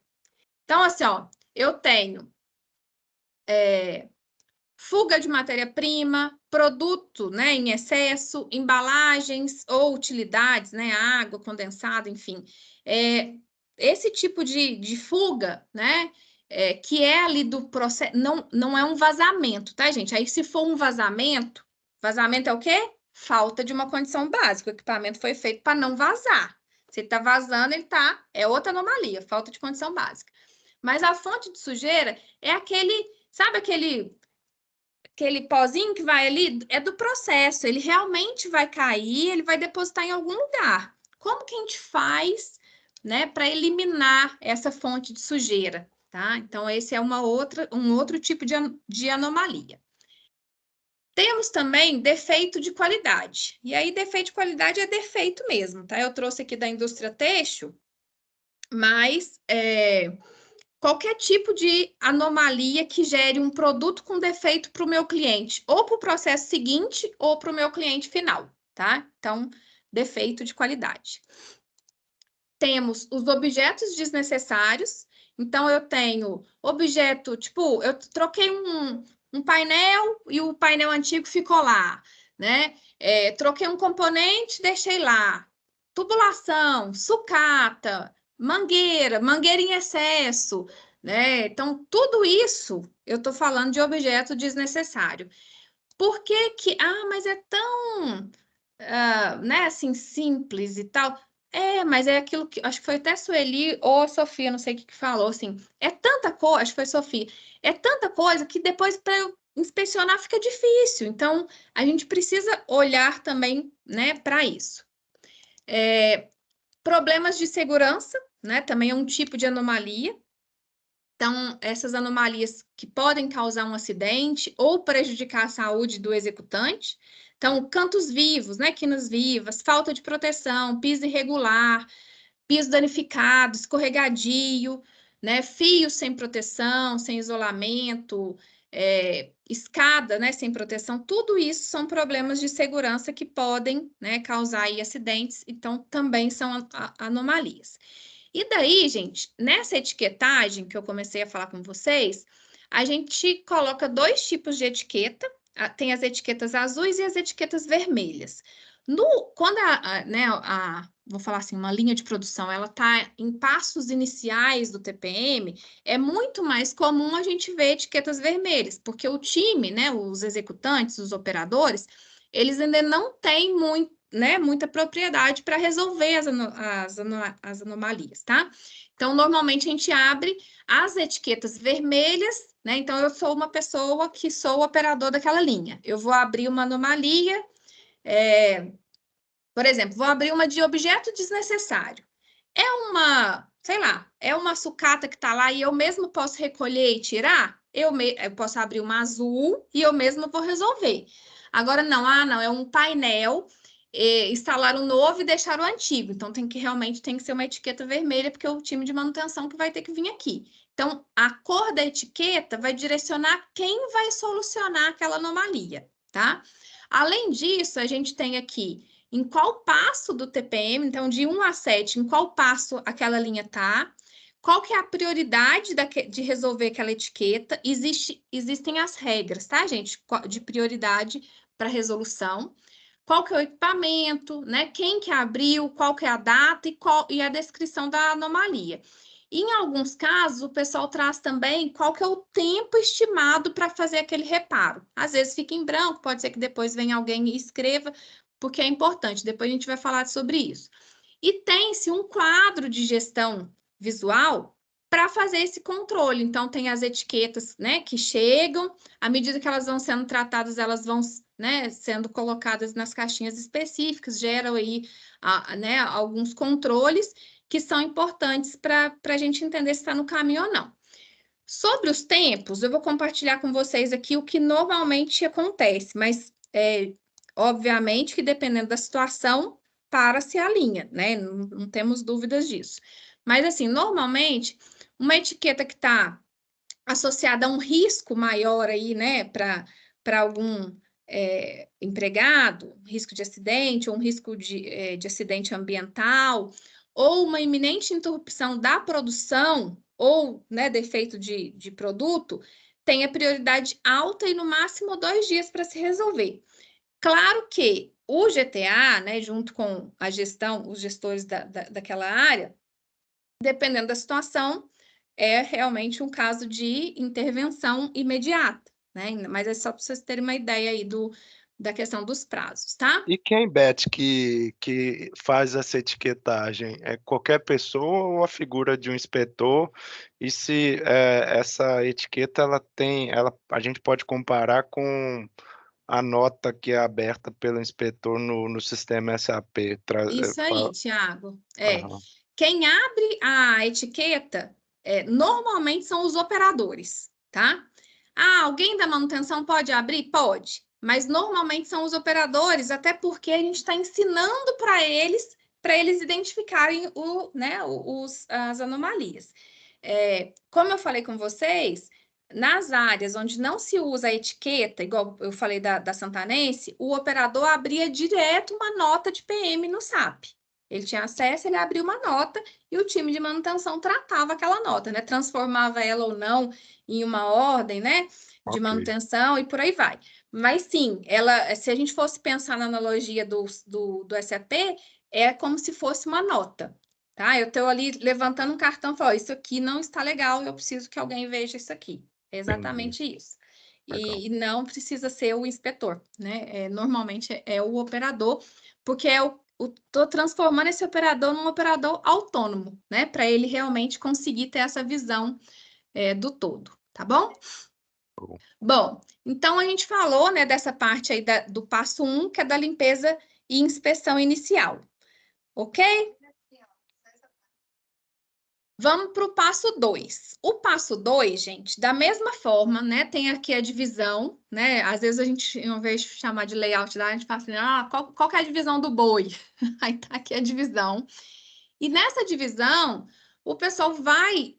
Então, assim, ó, eu tenho fuga de matéria-prima, produto, né, em excesso, embalagens ou utilidades, né, água condensada, enfim. Esse tipo de fuga, né, que é ali do processo, não é um vazamento, tá, gente? Aí, se for um vazamento é o quê? Falta de uma condição básica. O equipamento foi feito para não vazar. Se ele está vazando, é outra anomalia, falta de condição básica. Mas a fonte de sujeira é sabe aquele pozinho que vai ali? É do processo, ele realmente vai cair, ele vai depositar em algum lugar. Como que a gente faz, né, para eliminar essa fonte de sujeira, tá? Então, esse é um outro tipo de anomalia. Temos também defeito de qualidade. E aí, defeito de qualidade é defeito mesmo, tá? Eu trouxe aqui da indústria têxtil, mas qualquer tipo de anomalia que gere um produto com defeito para o meu cliente, ou para o processo seguinte, ou para o meu cliente final, tá? Então, defeito de qualidade. Temos os objetos desnecessários. Então, eu tenho objeto, tipo, eu troquei um painel e o painel antigo ficou lá, né? Troquei um componente, deixei lá. Tubulação, sucata, mangueira em excesso, né? Então, tudo isso eu estou falando de objeto desnecessário. Por que que... mas é tão, né, assim, simples e tal. Mas é aquilo que... Acho que foi até Sueli ou Sofia, não sei o que falou, assim. É tanta coisa, acho que foi Sofia. É tanta coisa que depois, para eu inspecionar, fica difícil. Então, a gente precisa olhar também, né, para isso. Problemas de segurança, né, também é um tipo de anomalia. Então, essas anomalias que podem causar um acidente ou prejudicar a saúde do executante. Então, cantos vivos, né, quinas vivas, falta de proteção, piso irregular, piso danificado, escorregadio, né, fios sem proteção, sem isolamento, escada, né, sem proteção. Tudo isso são problemas de segurança que podem, né, causar aí acidentes. Então, também são anomalias. E daí, gente, nessa etiquetagem que eu comecei a falar com vocês, a gente coloca 2 tipos de etiqueta. Tem as etiquetas azuis e as etiquetas vermelhas. Quando vou falar assim, uma linha de produção, ela está em passos iniciais do TPM, é muito mais comum a gente ver etiquetas vermelhas, porque o time, né, os executantes, os operadores, eles ainda não têm muita propriedade para resolver as anomalias, tá? Então, normalmente a gente abre as etiquetas vermelhas, né? Então, eu sou uma pessoa que sou o operador daquela linha. Eu vou abrir uma anomalia, por exemplo, vou abrir uma de objeto desnecessário. É uma sucata que está lá e eu mesmo posso recolher e tirar? Eu posso abrir uma azul e eu mesmo vou resolver. Agora, não, é um painel, instalar um novo e deixar o antigo. Então, realmente tem que ser uma etiqueta vermelha, porque é o time de manutenção que vai ter que vir aqui. Então, a cor da etiqueta vai direcionar quem vai solucionar aquela anomalia, tá? Além disso, a gente tem aqui em qual passo do TPM, então de 1 a 7, em qual passo aquela linha está, qual que é a prioridade de resolver aquela etiqueta, existem as regras, tá, gente, de prioridade para resolução, qual que é o equipamento, né, quem que abriu, qual que é a data e a descrição da anomalia. E, em alguns casos, o pessoal traz também qual que é o tempo estimado para fazer aquele reparo. Às vezes fica em branco, pode ser que depois venha alguém e escreva, porque é importante, depois a gente vai falar sobre isso. E tem-se um quadro de gestão visual para fazer esse controle. Então, tem as etiquetas, né, que chegam, à medida que elas vão sendo tratadas, elas vão, né, sendo colocadas nas caixinhas específicas, geram aí, né, alguns controles que são importantes para a gente entender se está no caminho ou não. Sobre os tempos, eu vou compartilhar com vocês aqui o que normalmente acontece, mas obviamente que dependendo da situação, para-se a linha, né? Não temos dúvidas disso. Mas, assim, normalmente, uma etiqueta que está associada a um risco maior aí, né, para algum empregado, risco de acidente, ou um risco de acidente ambiental, ou uma iminente interrupção da produção, ou, né, defeito de produto, tem a prioridade alta e no máximo 2 dias para se resolver. Claro que o GTA, né, junto com a gestão, os gestores daquela área, dependendo da situação, é realmente um caso de intervenção imediata, né? Mas é só para vocês terem uma ideia aí da questão dos prazos, tá? E quem, Beth, que faz essa etiquetagem? É qualquer pessoa ou a figura de um inspetor? E se essa etiqueta a gente pode comparar com a nota que é aberta pelo inspetor no sistema SAP? Isso aí, Tiago. Uhum. Quem abre a etiqueta normalmente são os operadores, tá? Alguém da manutenção pode abrir? Pode. Mas normalmente são os operadores, até porque a gente está ensinando para eles identificarem as anomalias. Como eu falei com vocês, nas áreas onde não se usa a etiqueta, igual eu falei da Santanense, o operador abria direto uma nota de PM no SAP. Ele tinha acesso, ele abriu uma nota e o time de manutenção tratava aquela nota, né? Transformava ela ou não em uma ordem, né? De manutenção e por aí vai. Mas sim, se a gente fosse pensar na analogia do SAP, é como se fosse uma nota, tá? Eu estou ali levantando um cartão e falo, isso aqui não está legal, eu preciso que alguém veja isso aqui. É exatamente isso. E não precisa ser o inspetor, né? Normalmente é o operador, porque estou transformando esse operador num operador autônomo, né? Para ele realmente conseguir ter essa visão do todo, tá bom? Bom, então a gente falou, né, dessa parte aí do passo 1, que é da limpeza e inspeção inicial, ok? Vamos para o passo 2. O passo 2, gente, da mesma forma, né? Tem aqui a divisão, né? Às vezes a gente, ao invés de chamar de layout lá, a gente fala assim, qual que é a divisão do boi? Aí tá aqui a divisão. E nessa divisão, o pessoal vai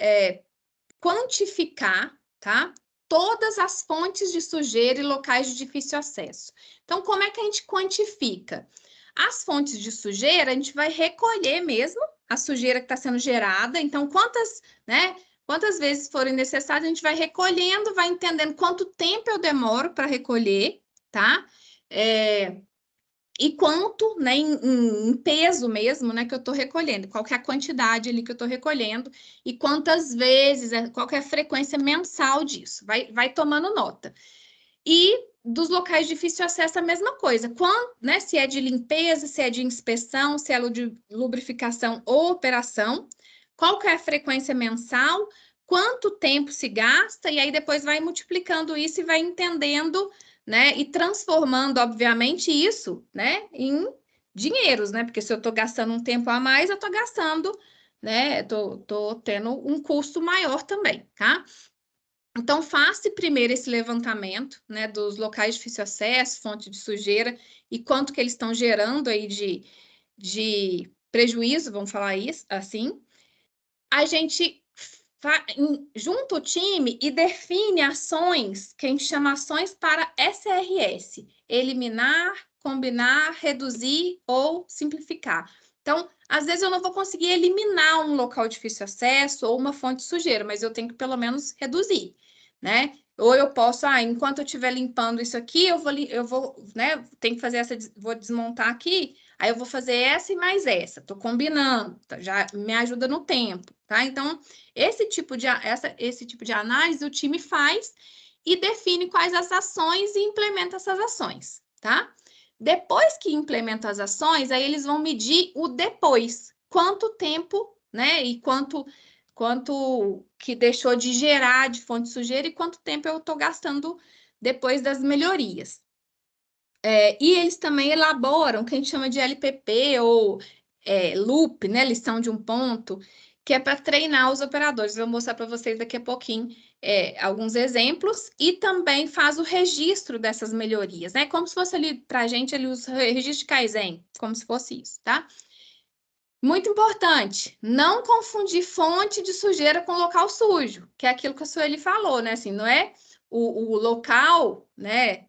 quantificar, tá? Todas as fontes de sujeira e locais de difícil acesso. Então, como é que a gente quantifica? As fontes de sujeira, a gente vai recolher mesmo a sujeira que está sendo gerada. Então, quantas vezes forem necessárias, a gente vai recolhendo, vai entendendo quanto tempo eu demoro para recolher, tá? E quanto, né, em peso mesmo, né, que eu estou recolhendo, qual que é a quantidade ali que eu estou recolhendo e quantas vezes, qual que é a frequência mensal disso, vai tomando nota. E dos locais de difícil acesso, a mesma coisa, né, se é de limpeza, se é de inspeção, se é de lubrificação ou operação, qual que é a frequência mensal, quanto tempo se gasta, e aí depois vai multiplicando isso e vai entendendo, né, e transformando, obviamente, isso, né, em dinheiros, né, porque se eu estou gastando um tempo a mais, eu estou gastando, né, tô tendo um custo maior também, tá? Então, faça primeiro esse levantamento, né, dos locais de difícil acesso, fonte de sujeira, e quanto que eles estão gerando aí de prejuízo, vamos falar isso, assim. A gente junta o time e define ações, que a gente chama ações para SRS, eliminar, combinar, reduzir ou simplificar. Então, às vezes eu não vou conseguir eliminar um local de difícil acesso ou uma fonte de sujeira, mas eu tenho que pelo menos reduzir, né? Ou eu posso, enquanto eu estiver limpando isso aqui, eu vou, né? Tem que fazer vou desmontar aqui, aí eu vou fazer essa e mais essa. Tô combinando, tá? Já me ajuda no tempo, tá? Então, esse tipo de análise o time faz e define quais as ações e implementa essas ações, tá? Depois que implementa as ações, aí eles vão medir o depois. Quanto tempo, né? E quanto que deixou de gerar de fonte de sujeira e quanto tempo eu estou gastando depois das melhorias. E eles também elaboram o que a gente chama de LPP ou loop, né? Lição de um ponto, que é para treinar os operadores. Eu vou mostrar para vocês daqui a pouquinho alguns exemplos e também faz o registro dessas melhorias, né? Como se fosse ali, para a gente, ali, os registros de Kaizen, como se fosse isso, tá? Muito importante, não confundir fonte de sujeira com local sujo, que é aquilo que a Sueli falou, né? Assim, não é o local, né?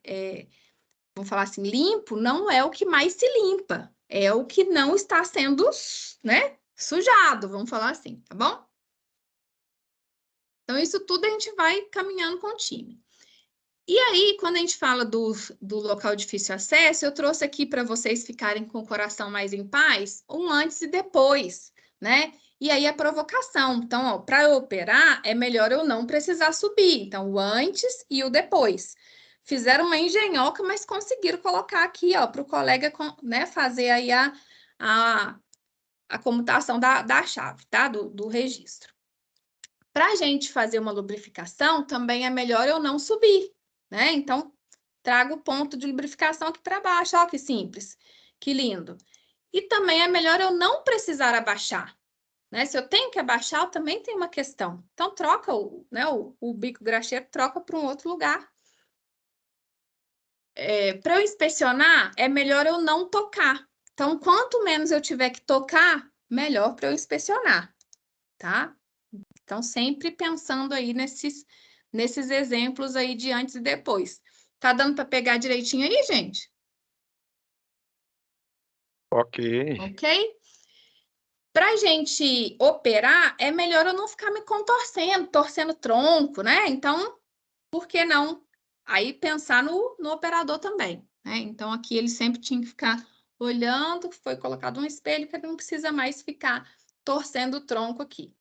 Vamos falar assim, limpo, não é o que mais se limpa, é o que não está sendo, né, sujado, vamos falar assim, tá bom? Então, isso tudo a gente vai caminhando com o time. E aí, quando a gente fala do local de difícil acesso, eu trouxe aqui para vocês ficarem com o coração mais em paz, um antes e depois, né? E aí a provocação. Então, para eu operar, é melhor eu não precisar subir. Então, o antes e o depois. Fizeram uma engenhoca, mas conseguiram colocar aqui, ó, para o colega, né, fazer aí a comutação da chave, tá? Do registro. Para a gente fazer uma lubrificação, também é melhor eu não subir, né? Então, trago o ponto de lubrificação aqui para baixo, ó, que simples, que lindo. E também é melhor eu não precisar abaixar, né? Se eu tenho que abaixar, eu também tenho uma questão. Então, troca o bico graxeiro, troca para um outro lugar. Para eu inspecionar, é melhor eu não tocar. Então, quanto menos eu tiver que tocar, melhor para eu inspecionar, tá? Então, sempre pensando aí nesses exemplos aí de antes e depois. Tá dando para pegar direitinho aí, gente? Ok. Ok? Para a gente operar, é melhor eu não ficar me contorcendo, torcendo tronco, né? Então, por que não? Aí pensar no operador também, né? Então, aqui ele sempre tinha que ficar olhando, foi colocado um espelho que ele não precisa mais ficar torcendo o tronco aqui.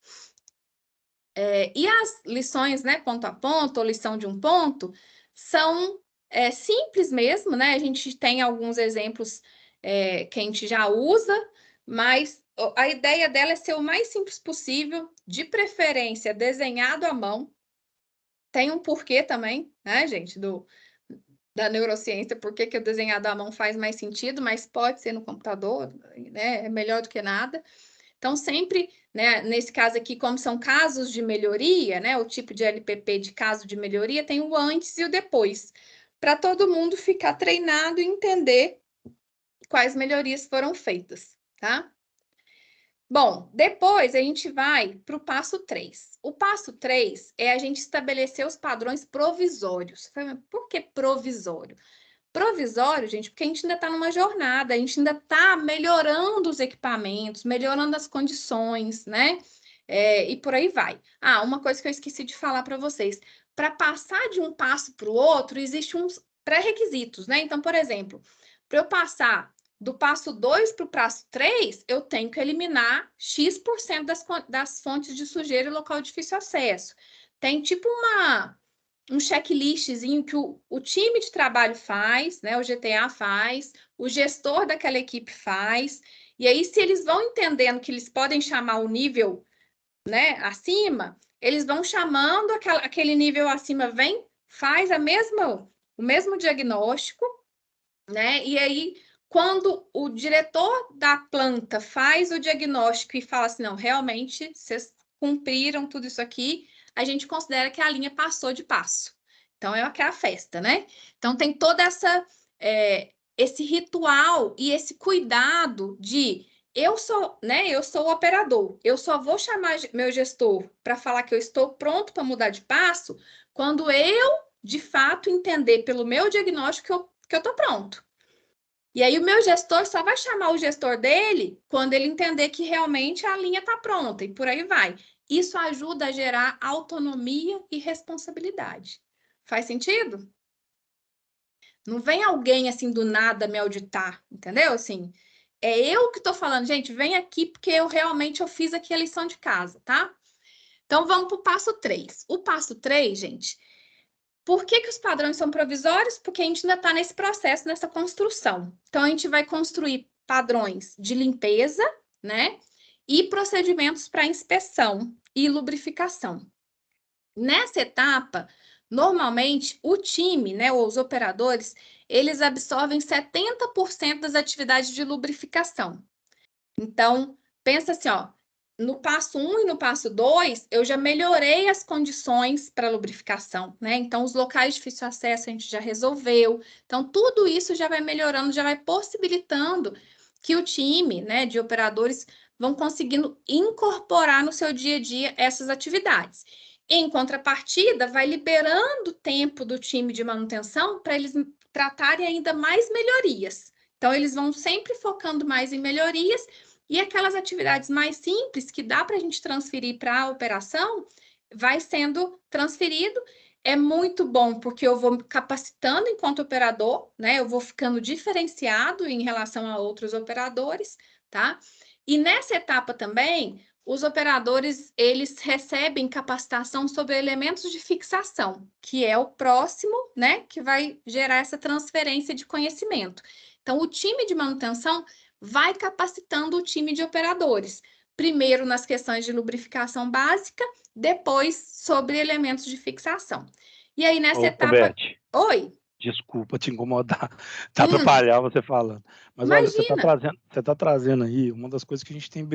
E as lições, né, ponto a ponto, ou lição de um ponto, são simples mesmo, né? A gente tem alguns exemplos que a gente já usa, mas a ideia dela é ser o mais simples possível, de preferência desenhado à mão. Tem um porquê também, né, gente, da neurociência, porque que o desenhado à mão faz mais sentido, mas pode ser no computador, né? É melhor do que nada. Então, sempre, né, nesse caso aqui, como são casos de melhoria, né, o tipo de LPP de caso de melhoria tem o antes e o depois, para todo mundo ficar treinado e entender quais melhorias foram feitas, tá? Bom, depois a gente vai para o passo 3. O passo 3 é a gente estabelecer os padrões provisórios. Por que provisório? Provisório, gente, porque a gente ainda está numa jornada, a gente ainda está melhorando os equipamentos, melhorando as condições, né? E por aí vai. Uma coisa que eu esqueci de falar para vocês. Para passar de um passo para o outro, existem uns pré-requisitos, né? Então, por exemplo, para eu passar do passo 2 para o passo 3, eu tenho que eliminar X% das fontes de sujeira e local de difícil acesso. Tem tipo um checklistzinho que o time de trabalho faz, né? O GTA faz, o gestor daquela equipe faz. E aí, se eles vão entendendo que eles podem chamar o nível, né, acima, eles vão chamando aquele nível acima, faz o mesmo diagnóstico, né? E aí, quando o diretor da planta faz o diagnóstico e fala assim, não, realmente, vocês cumpriram tudo isso aqui, a gente considera que a linha passou de passo. Então, é aquela festa, né? Então, tem toda esse ritual e esse cuidado de eu sou o operador, eu só vou chamar meu gestor para falar que eu estou pronto para mudar de passo quando eu, de fato, entender pelo meu diagnóstico que eu estou pronto. E aí o meu gestor só vai chamar o gestor dele quando ele entender que realmente a linha está pronta e por aí vai. Isso ajuda a gerar autonomia e responsabilidade. Faz sentido? Não vem alguém assim do nada me auditar, entendeu? Assim, é eu que estou falando, gente, vem aqui porque eu fiz aqui a lição de casa, tá? Então vamos para o passo 3. O passo 3, gente, por que os padrões são provisórios? Porque a gente ainda está nesse processo, nessa construção. Então, a gente vai construir padrões de limpeza, né? E procedimentos para inspeção e lubrificação. Nessa etapa, normalmente, o time, né, ou os operadores, eles absorvem 70% das atividades de lubrificação. Então, pensa assim, ó, no passo 1 e no passo 2, eu já melhorei as condições para lubrificação, né? Então, os locais de difícil acesso a gente já resolveu. Então, tudo isso já vai melhorando, já vai possibilitando que o time, né, de operadores vão conseguindo incorporar no seu dia a dia essas atividades. Em contrapartida, vai liberando tempo do time de manutenção para eles tratarem ainda mais melhorias. Então, eles vão sempre focando mais em melhorias e aquelas atividades mais simples que dá para a gente transferir para a operação, vai sendo transferido. É muito bom, porque eu vou me capacitando enquanto operador, né? Eu vou ficando diferenciado em relação a outros operadores, tá? E nessa etapa também, os operadores, eles recebem capacitação sobre elementos de fixação, que é o próximo, né? Que vai gerar essa transferência de conhecimento. Então, o time de manutenção vai capacitando o time de operadores. Primeiro nas questões de lubrificação básica, depois sobre elementos de fixação. E aí, nessa etapa... Beth, oi? Desculpa te incomodar, atrapalhar você falando. Mas imagina. Olha, você tá trazendo aí uma das coisas que a gente tem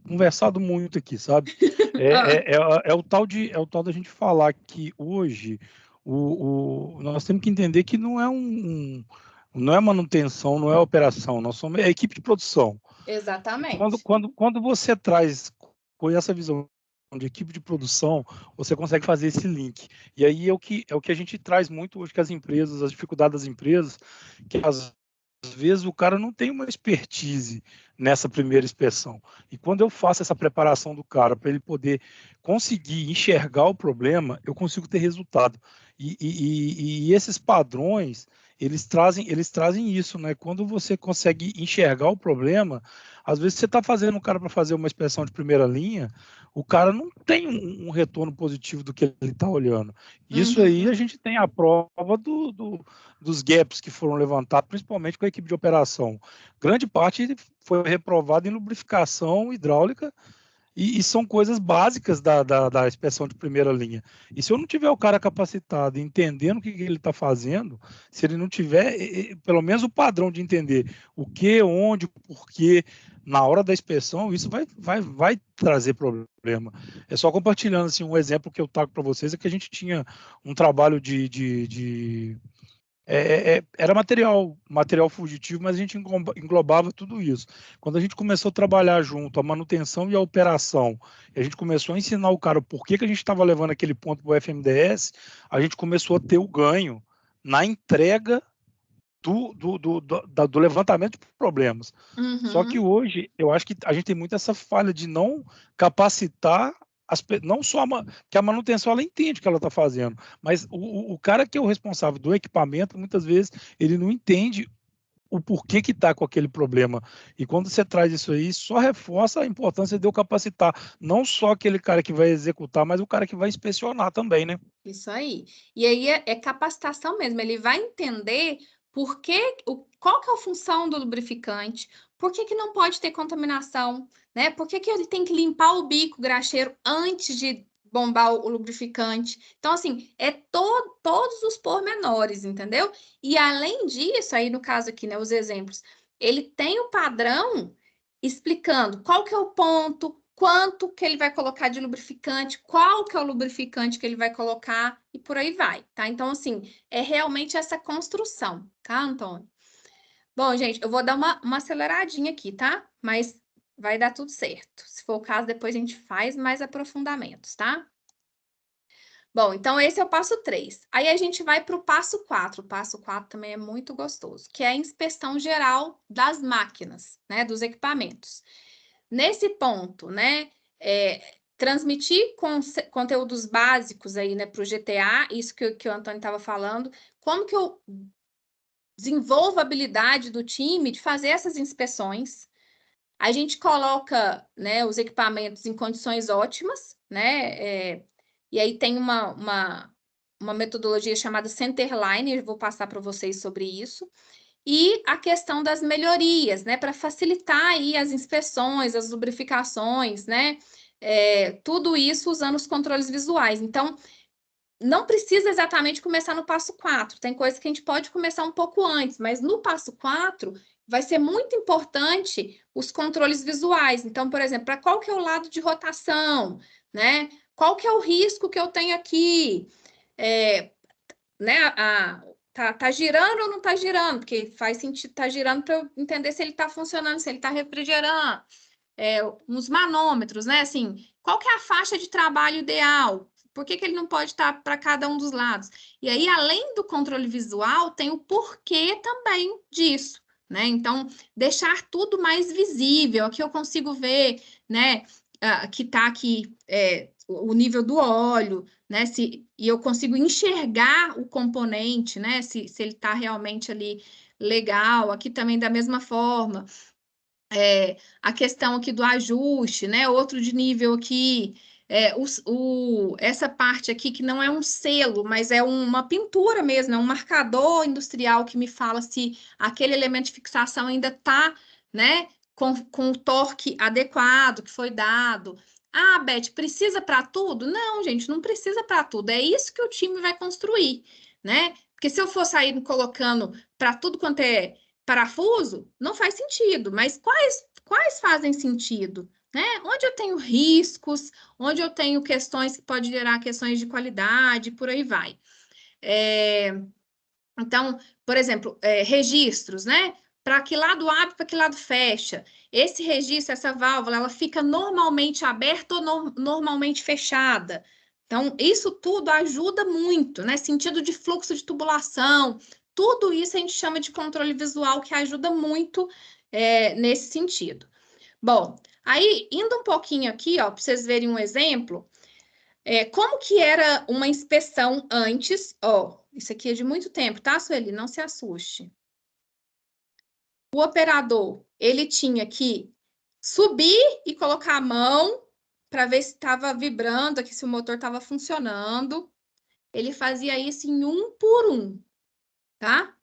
conversado muito aqui, sabe? É o tal da gente falar que hoje nós temos que entender que não é não é manutenção, não é operação, nós somos a equipe de produção. Exatamente. Quando você traz com essa visão de equipe de produção, você consegue fazer esse link. E aí é o que a gente traz muito hoje com as empresas, as dificuldades das empresas, que às vezes o cara não tem uma expertise nessa primeira inspeção. E quando eu faço essa preparação do cara para ele poder conseguir enxergar o problema, eu consigo ter resultado. E esses padrões, eles trazem isso, né? Quando você consegue enxergar o problema, às vezes você está fazendo um cara para fazer uma inspeção de primeira linha, o cara não tem um retorno positivo do que ele está olhando. Isso aí a gente tem a prova dos gaps que foram levantados, principalmente com a equipe de operação. Grande parte foi reprovada em lubrificação hidráulica, e são coisas básicas da inspeção de primeira linha. E se eu não tiver o cara capacitado, entendendo o que ele está fazendo, se ele não tiver pelo menos o padrão de entender o que, onde, por quê, na hora da inspeção, isso vai trazer problema. É só compartilhando assim, um exemplo que eu trago para vocês, é que a gente tinha um trabalho era material fugitivo, mas a gente englobava tudo isso. Quando a gente começou a trabalhar junto, a manutenção e a operação, e a gente começou a ensinar o cara por que a gente estava levando aquele ponto para o FMDS, a gente começou a ter o ganho na entrega do levantamento de problemas. Só que hoje, eu acho que a gente tem muito essa falha de não capacitar não só que a manutenção ela entende o que ela está fazendo, mas o cara que é o responsável do equipamento, muitas vezes, ele não entende o porquê que está com aquele problema. E quando você traz isso aí, só reforça a importância de eu capacitar não só aquele cara que vai executar, mas o cara que vai inspecionar também, né? Isso aí. E aí é capacitação mesmo, ele vai entender qual que é a função do lubrificante, por que não pode ter contaminação, né? Por que ele tem que limpar o bico graxeiro antes de bombar o lubrificante? Então, assim, todos os pormenores, entendeu? E além disso, aí no caso aqui, né, os exemplos, ele tem o padrão explicando qual que é o ponto, quanto que ele vai colocar de lubrificante, qual que é o lubrificante que ele vai colocar e por aí vai, tá? Então, assim, é realmente essa construção, tá, Antônio? Bom, gente, eu vou dar uma aceleradinha aqui, tá? Mas vai dar tudo certo. Se for o caso, depois a gente faz mais aprofundamentos, tá? Bom, então esse é o passo 3. Aí a gente vai para o passo 4. O passo 4 também é muito gostoso, que é a inspeção geral das máquinas, né? Dos equipamentos. Nesse ponto, né? Transmitir conteúdos básicos aí, né, para o GTA, isso que o Antônio estava falando, como que eu desenvolvo a habilidade do time de fazer essas inspeções. A gente coloca, né, os equipamentos em condições ótimas, né? E aí tem uma metodologia chamada Centerline, eu vou passar para vocês sobre isso. E a questão das melhorias, né? Para facilitar aí as inspeções, as lubrificações, né? Tudo isso usando os controles visuais. Então, não precisa exatamente começar no passo 4. Tem coisas que a gente pode começar um pouco antes, mas no passo 4 vai ser muito importante os controles visuais. Então, por exemplo, para qual que é o lado de rotação, né? Qual que é o risco que eu tenho aqui? Né? Tá girando ou não tá girando? Porque faz sentido tá girando para eu entender se ele tá funcionando, se ele tá refrigerando. Uns manômetros, né? Assim, qual que é a faixa de trabalho ideal? Por que ele não pode estar para cada um dos lados? E aí, além do controle visual, tem o porquê também disso, né? Então, deixar tudo mais visível. Aqui eu consigo ver, né? Que está aqui o nível do óleo, né? E eu consigo enxergar o componente, né? Se ele está realmente ali legal. Aqui também da mesma forma. A questão aqui do ajuste, né? Outro de nível aqui. Essa parte aqui que não é um selo, mas é uma pintura mesmo, é um marcador industrial que me fala se aquele elemento de fixação ainda está, né, com o torque adequado que foi dado. Ah, Beth, precisa para tudo? Não, gente, não precisa para tudo. É isso que o time vai construir, né? Porque se eu for sair colocando para tudo quanto é parafuso, não faz sentido. Mas quais fazem sentido? Né? Onde eu tenho riscos, onde eu tenho questões que podem gerar questões de qualidade, por aí vai. Então, por exemplo, registros, né? Para que lado abre, para que lado fecha. Esse registro, essa válvula, ela fica normalmente aberta ou normalmente fechada. Então, isso tudo ajuda muito, né? Sentido de fluxo de tubulação, tudo isso a gente chama de controle visual, que ajuda muito nesse sentido. Bom, aí, indo um pouquinho aqui, ó, para vocês verem um exemplo, Como que era uma inspeção antes? Ó, isso aqui é de muito tempo, tá, Sueli? Não se assuste. O operador, ele tinha que subir e colocar a mão para ver se estava vibrando aqui, se o motor estava funcionando. Ele fazia isso em 1 por 1, tá?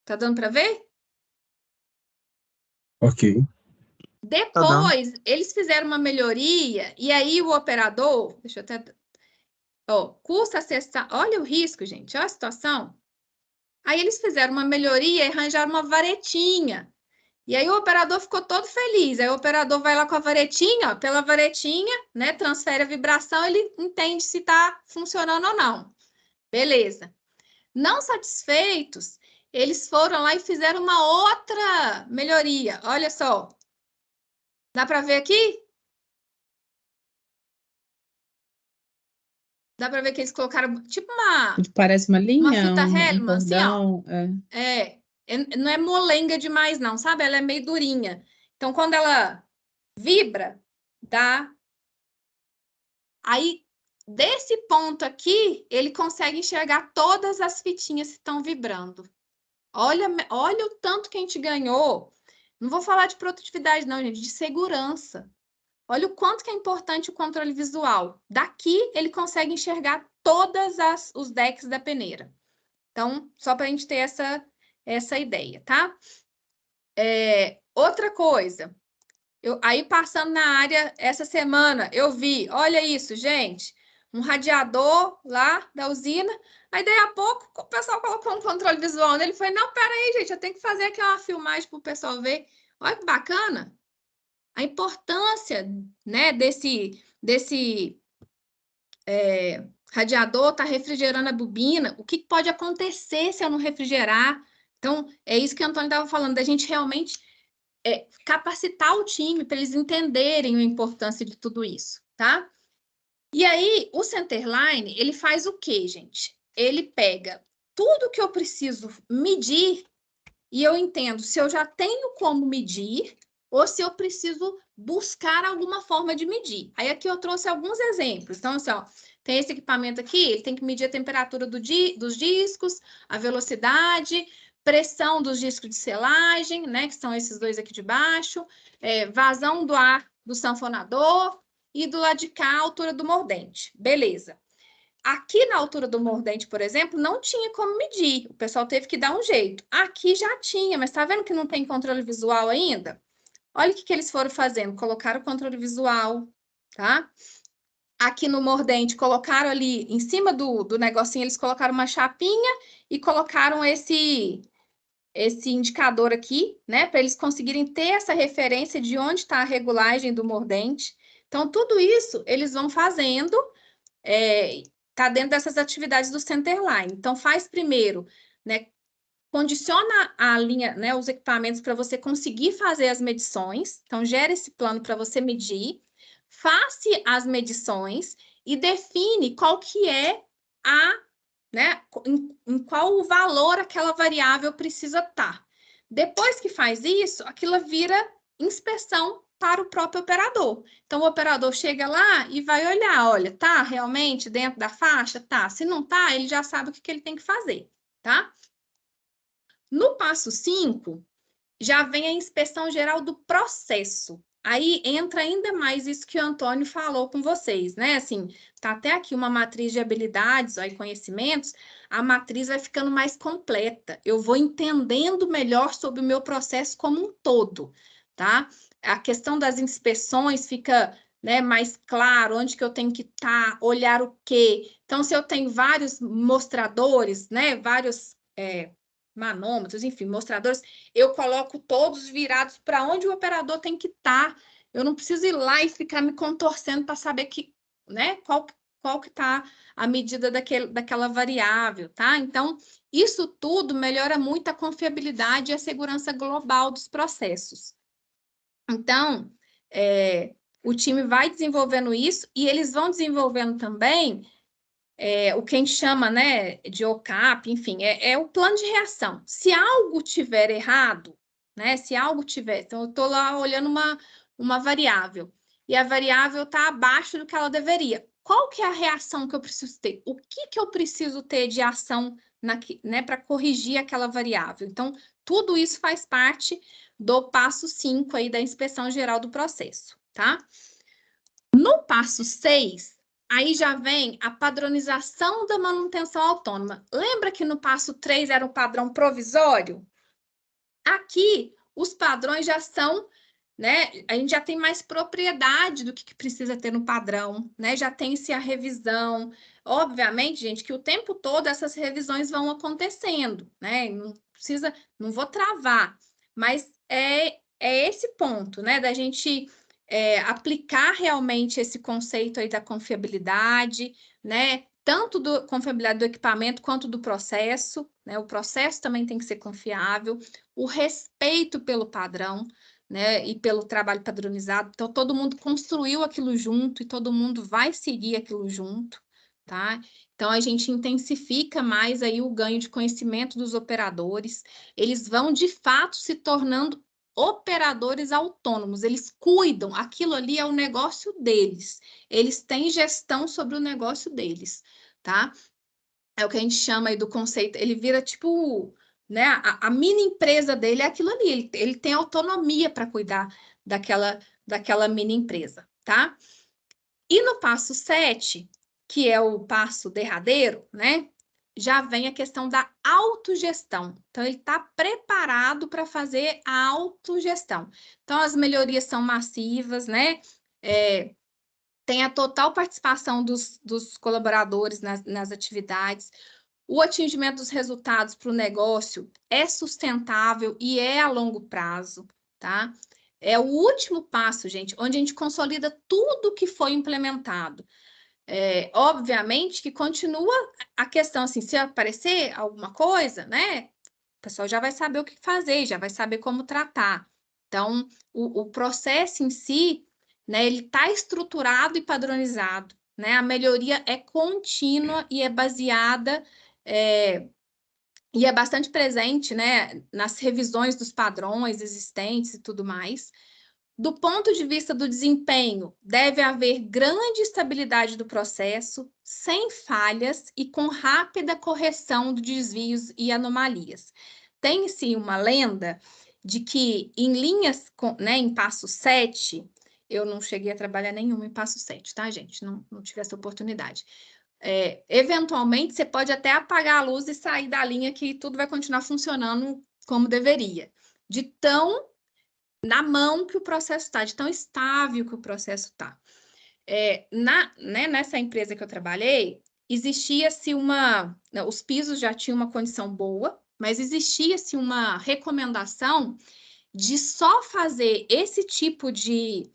Tá dando para ver? Ok. Depois, eles fizeram uma melhoria, e aí o operador, deixa eu até... Ó, custa acessar... Olha o risco, gente, olha a situação. Aí eles fizeram uma melhoria e arranjaram uma varetinha. E aí o operador ficou todo feliz. Aí o operador vai lá com a varetinha, ó, pela varetinha, né, transfere a vibração, ele entende se está funcionando ou não. Beleza. Não satisfeitos, eles foram lá e fizeram uma outra melhoria. Olha só. Dá para ver aqui? Dá para ver que eles colocaram tipo Parece uma linha, uma fita Hellman, assim, ó. Não é molenga demais, não, sabe? Ela é meio durinha. Então, quando ela vibra, dá. Aí, desse ponto aqui, ele consegue enxergar todas as fitinhas que estão vibrando. Olha o tanto que a gente ganhou. Não vou falar de produtividade, não, gente, de segurança. Olha o quanto que é importante o controle visual. Daqui, ele consegue enxergar todas os decks da peneira. Então, só para a gente ter essa ideia, tá? Outra coisa, aí passando na área, essa semana, eu vi, olha isso, gente, um radiador lá da usina, aí daí a pouco o pessoal colocou um controle visual nele, foi, não, peraí, gente, eu tenho que fazer aqui uma filmagem para o pessoal ver. Olha que bacana. A importância, né, desse radiador tá refrigerando a bobina, o que pode acontecer se eu não refrigerar? Então, é isso que o Antônio estava falando, da gente realmente capacitar o time para eles entenderem a importância de tudo isso, tá? E aí, o Centerline, ele faz o quê, gente? Ele pega tudo que eu preciso medir e eu entendo se eu já tenho como medir ou se eu preciso buscar alguma forma de medir. Aí aqui eu trouxe alguns exemplos. Então, assim, ó, tem esse equipamento aqui, ele tem que medir a temperatura dos discos, a velocidade, pressão dos discos de selagem, né, que são esses dois aqui de baixo, vazão do ar do sanfonador e do lado de cá, a altura do mordente. Beleza. Aqui na altura do mordente, por exemplo, não tinha como medir. O pessoal teve que dar um jeito. Aqui já tinha, mas tá vendo que não tem controle visual ainda? Olha o que eles foram fazendo. Colocaram o controle visual, tá? Aqui no mordente, colocaram ali em cima do negocinho, eles colocaram uma chapinha e colocaram esse indicador aqui, né? Para eles conseguirem ter essa referência de onde está a regulagem do mordente. Então, tudo isso eles vão fazendo, tá dentro dessas atividades do Centerline. Então, faz primeiro, né? Condiciona a linha, né, os equipamentos para você conseguir fazer as medições. Então, gera esse plano para você medir, faça as medições e define qual que é né, em qual o valor aquela variável precisa estar. Depois que faz isso, aquilo vira inspeção para o próprio operador. Então, o operador chega lá e vai olhar, olha, tá realmente dentro da faixa? Tá. Se não tá, ele já sabe o que ele tem que fazer, tá? No passo 5, já vem a inspeção geral do processo. Aí entra ainda mais isso que o Antônio falou com vocês, né? Assim, tá até aqui uma matriz de habilidades e conhecimentos, a matriz vai ficando mais completa. Eu vou entendendo melhor sobre o meu processo como um todo, tá? A questão das inspeções fica, né, mais claro, onde que eu tenho que estar, olhar o quê. Então, se eu tenho vários mostradores, né, vários manômetros, enfim, mostradores, eu coloco todos virados para onde o operador tem que estar. Eu não preciso ir lá e ficar me contorcendo para saber né, qual que está a medida daquela variável, tá? Então, isso tudo melhora muito a confiabilidade e a segurança global dos processos. Então, o time vai desenvolvendo isso e eles vão desenvolvendo também o que a gente chama, né, de OCAP, enfim, é o plano de reação. Se algo tiver errado, né, se algo tiver... Então, eu estou lá olhando uma variável, e a variável está abaixo do que ela deveria. qual que é a reação que eu preciso ter? O que eu preciso ter de ação, né, para corrigir aquela variável? Então, tudo isso faz parte do passo 5 aí da inspeção geral do processo, tá? No passo 6, aí já vem a padronização da manutenção autônoma. Lembra que no passo 3 era um padrão provisório? Aqui, os padrões já são, né? A gente já tem mais propriedade do que precisa ter no padrão, né? Já tem-se a revisão. Obviamente, gente, que o tempo todo essas revisões vão acontecendo, né? Não precisa, não vou travar, mas é esse ponto, né? Da gente aplicar realmente esse conceito aí da confiabilidade, né? Tanto da confiabilidade do equipamento quanto do processo, né? O processo também tem que ser confiável, o respeito pelo padrão, né? E pelo trabalho padronizado. Então, todo mundo construiu aquilo junto e todo mundo vai seguir aquilo junto, tá? Então, a gente intensifica mais aí o ganho de conhecimento dos operadores. Eles vão, de fato, se tornando operadores autônomos, eles cuidam, aquilo ali é o negócio deles, eles têm gestão sobre o negócio deles, tá? É o que a gente chama aí do conceito, ele vira tipo, né, a mini empresa dele é aquilo ali, ele tem autonomia para cuidar daquela mini empresa, tá? E no passo 7, que é o passo derradeiro, né? Já vem a questão da autogestão. Então, ele está preparado para fazer a autogestão. Então, as melhorias são massivas, né? Tem a total participação dos colaboradores nas atividades. O atingimento dos resultados para o negócio é sustentável e é a longo prazo, tá? É o último passo, gente, onde a gente consolida tudo que foi implementado. Obviamente que continua a questão, assim, se aparecer alguma coisa, né, o pessoal já vai saber o que fazer, já vai saber como tratar. Então, o processo em si, né, ele está estruturado e padronizado, né, a melhoria é contínua e é baseada, e é bastante presente, né, nas revisões dos padrões existentes e tudo mais. Do ponto de vista do desempenho, deve haver grande estabilidade do processo, sem falhas e com rápida correção de desvios e anomalias. Tem-se uma lenda de que em linhas, né, em passo 7, eu não cheguei a trabalhar nenhuma em passo 7, tá, gente? Não tive essa oportunidade. Eventualmente, você pode até apagar a luz e sair da linha que tudo vai continuar funcionando como deveria. De tão na mão que o processo está, de tão estável que o processo está. Nessa empresa que eu trabalhei, existia-se os pisos já tinham uma condição boa, mas existia-se uma recomendação de só fazer esse tipo de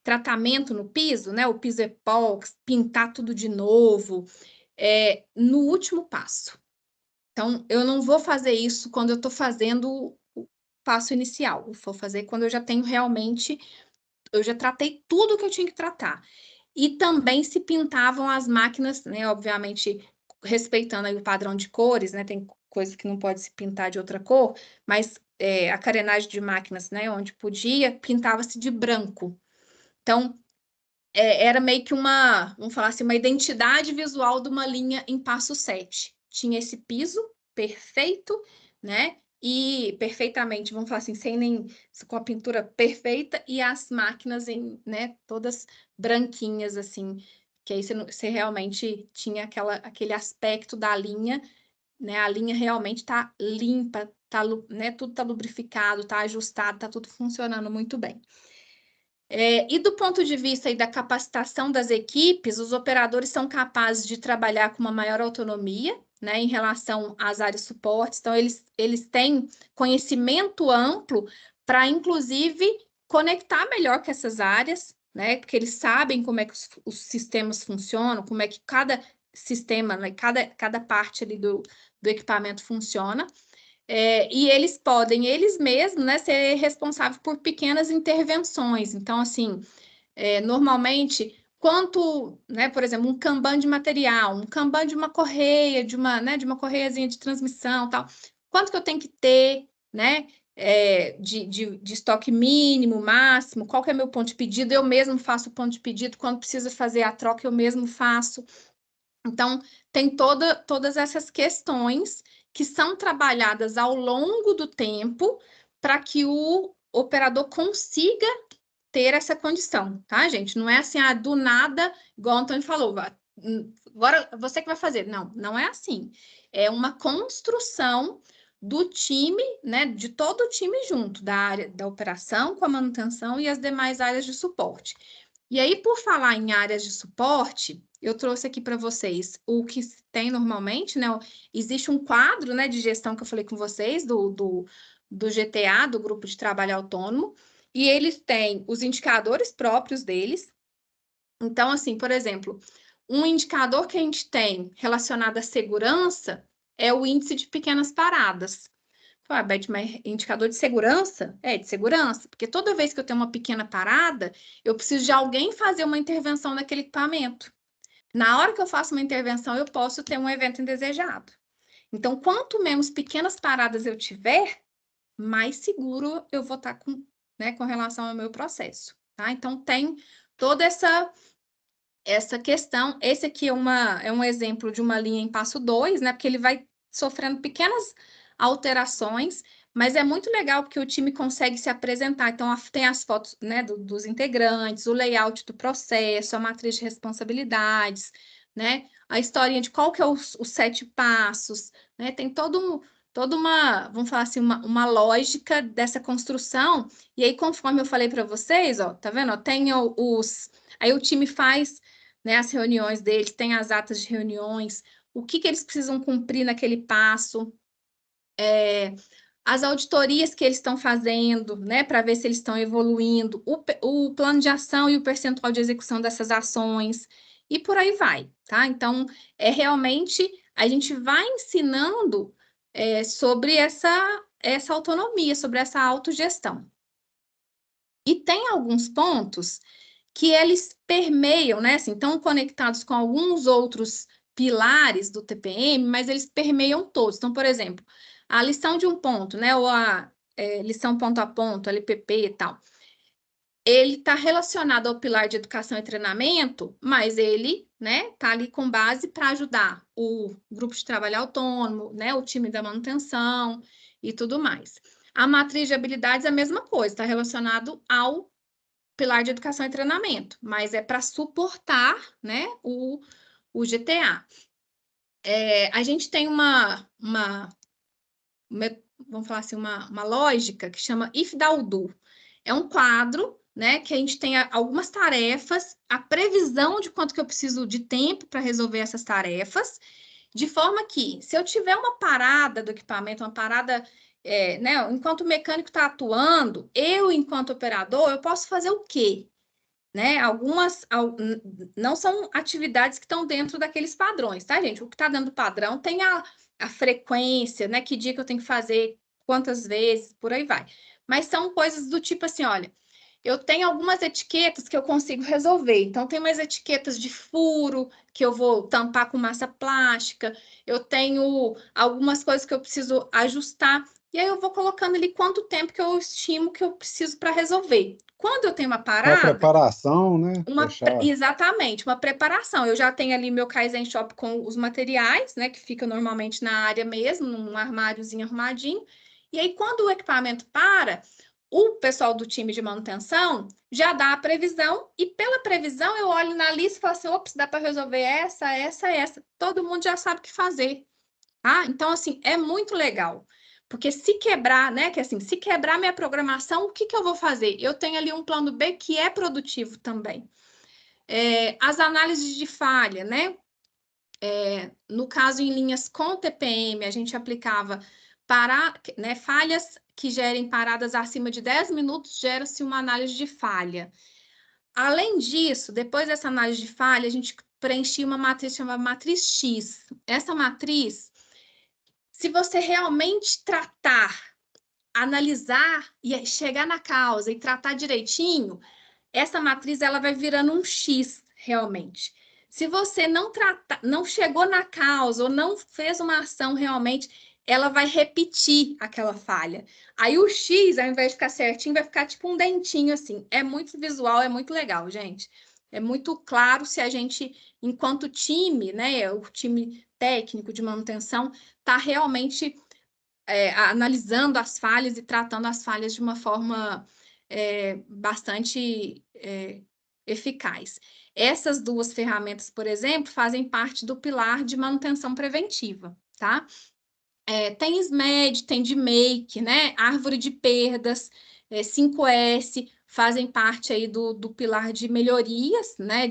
tratamento no piso, né? O piso epóxi, pintar tudo de novo, no último passo. Então, eu não vou fazer isso quando eu estou fazendo passo inicial. Eu vou fazer quando eu já tenho realmente, eu já tratei tudo que eu tinha que tratar. E também se pintavam as máquinas, né? Obviamente, respeitando aí o padrão de cores, né? Tem coisa que não pode se pintar de outra cor, mas a carenagem de máquinas, né? Onde podia, pintava-se de branco. Então, era meio que vamos falar assim, uma identidade visual de uma linha em passo 7. Tinha esse piso perfeito, né? E perfeitamente, vamos falar assim, com a pintura perfeita e as máquinas né, todas branquinhas, assim, que aí você realmente tinha aquele aspecto da linha, né? A linha realmente está limpa, né, tudo está lubrificado, está ajustado, está tudo funcionando muito bem. E do ponto de vista aí da capacitação das equipes, os operadores são capazes de trabalhar com uma maior autonomia, né, em relação às áreas suportes. Então, eles têm conhecimento amplo para, inclusive, conectar melhor com essas áreas, né, porque eles sabem como é que os sistemas funcionam, como é que cada sistema, né, cada parte ali do equipamento funciona. E eles podem, eles mesmos, né, ser responsáveis por pequenas intervenções. Então, assim, normalmente, quanto, né, por exemplo, um Kanban de material, um Kanban de uma correia, de uma correiazinha de transmissão, tal, quanto que eu tenho que ter, né, de estoque mínimo, máximo, qual que é meu ponto de pedido, eu mesmo faço o ponto de pedido, quando precisa fazer a troca, eu mesmo faço. Então, tem todas essas questões que são trabalhadas ao longo do tempo para que o operador consiga ter essa condição, tá, gente? Não é assim, do nada, igual o Antônio falou, agora você que vai fazer. Não, não é assim. É uma construção do time, né, de todo o time junto, da área da operação com a manutenção e as demais áreas de suporte. E aí, por falar em áreas de suporte, eu trouxe aqui para vocês o que tem normalmente, né? Existe um quadro, né, de gestão que eu falei com vocês, do GTA, do Grupo de Trabalho Autônomo, e eles têm os indicadores próprios deles. Então, assim, por exemplo, um indicador que a gente tem relacionado à segurança é o índice de pequenas paradas. Beth, mas indicador de segurança? É, de segurança, porque toda vez que eu tenho uma pequena parada, eu preciso de alguém fazer uma intervenção naquele equipamento. Na hora que eu faço uma intervenção, eu posso ter um evento indesejado. Então, quanto menos pequenas paradas eu tiver, mais seguro eu vou estar com relação ao meu processo, tá? Então, tem toda essa questão. Esse aqui é um exemplo de uma linha em passo 2, né? Porque ele vai sofrendo pequenas alterações, mas é muito legal porque o time consegue se apresentar. Então, tem as fotos, né, dos integrantes, o layout do processo, a matriz de responsabilidades, né? A historinha de qual que é os 7 passos, né? Tem toda uma, vamos falar assim, uma lógica dessa construção. E aí, conforme eu falei para vocês, ó, tá vendo? Ó, tem aí o time faz, né, as reuniões deles, tem as atas de reuniões, o que eles precisam cumprir naquele passo, as auditorias que eles estão fazendo, né, para ver se eles estão evoluindo, o plano de ação e o percentual de execução dessas ações, e por aí vai, tá? Então, realmente, a gente vai ensinando sobre essa autonomia, sobre essa autogestão. E tem alguns pontos que eles permeiam, né? Assim, estão conectados com alguns outros pilares do TPM, mas eles permeiam todos. Então, por exemplo, a lição de um ponto, né? Ou a lição ponto a ponto, LPP e tal. Ele está relacionado ao pilar de educação e treinamento, mas ele, né, está ali com base para ajudar o grupo de trabalho autônomo, né, o time da manutenção e tudo mais. A matriz de habilidades é a mesma coisa, está relacionado ao pilar de educação e treinamento, mas é para suportar, né, o GTA. A gente tem vamos falar assim, uma lógica que chama If Thou Do. É um quadro, né, que a gente tem algumas tarefas, a previsão de quanto que eu preciso de tempo para resolver essas tarefas, de forma que, se eu tiver uma parada do equipamento, uma parada, né, enquanto o mecânico está atuando, eu, enquanto operador, eu posso fazer o quê? Né? Algumas não são atividades que estão dentro daqueles padrões, tá, gente? O que está dentro do padrão tem a frequência, né? Que dia que eu tenho que fazer, quantas vezes, por aí vai. Mas são coisas do tipo assim, olha, eu tenho algumas etiquetas que eu consigo resolver. Então, tem umas etiquetas de furo que eu vou tampar com massa plástica, eu tenho algumas coisas que eu preciso ajustar, e aí eu vou colocando ali quanto tempo que eu estimo que eu preciso para resolver. Quando eu tenho uma parada... Uma preparação, né? Exatamente, uma preparação. Eu já tenho ali meu Kaizen Shop com os materiais, né? Que fica normalmente na área mesmo, num armáriozinho arrumadinho. E aí, quando o equipamento para, o pessoal do time de manutenção já dá a previsão, e pela previsão eu olho na lista e falo assim, ops, dá para resolver essa. Todo mundo já sabe o que fazer, tá? Então, assim, é muito legal. Porque se quebrar, né, que assim, se quebrar minha programação, o que eu vou fazer? Eu tenho ali um plano B que é produtivo também. As análises de falha, né? No caso, em linhas com TPM, a gente aplicava né, falhas que gerem paradas acima de 10 minutos, gera-se uma análise de falha. Além disso, depois dessa análise de falha, a gente preenchia uma matriz chamada matriz X. Essa matriz, se você realmente tratar, analisar e chegar na causa e tratar direitinho, essa matriz ela vai virando um X realmente. Se você não chegou na causa ou não fez uma ação realmente, ela vai repetir aquela falha. Aí o X, ao invés de ficar certinho, vai ficar tipo um dentinho assim. É muito visual, é muito legal, gente. É muito claro se a gente, enquanto time, né, o time técnico de manutenção, está realmente analisando as falhas e tratando as falhas de uma forma bastante eficaz. Essas duas ferramentas, por exemplo, fazem parte do pilar de manutenção preventiva, tá? Tem SMED, tem DMAIC, né? Árvore de perdas, 5S, fazem parte aí do pilar de melhorias, né?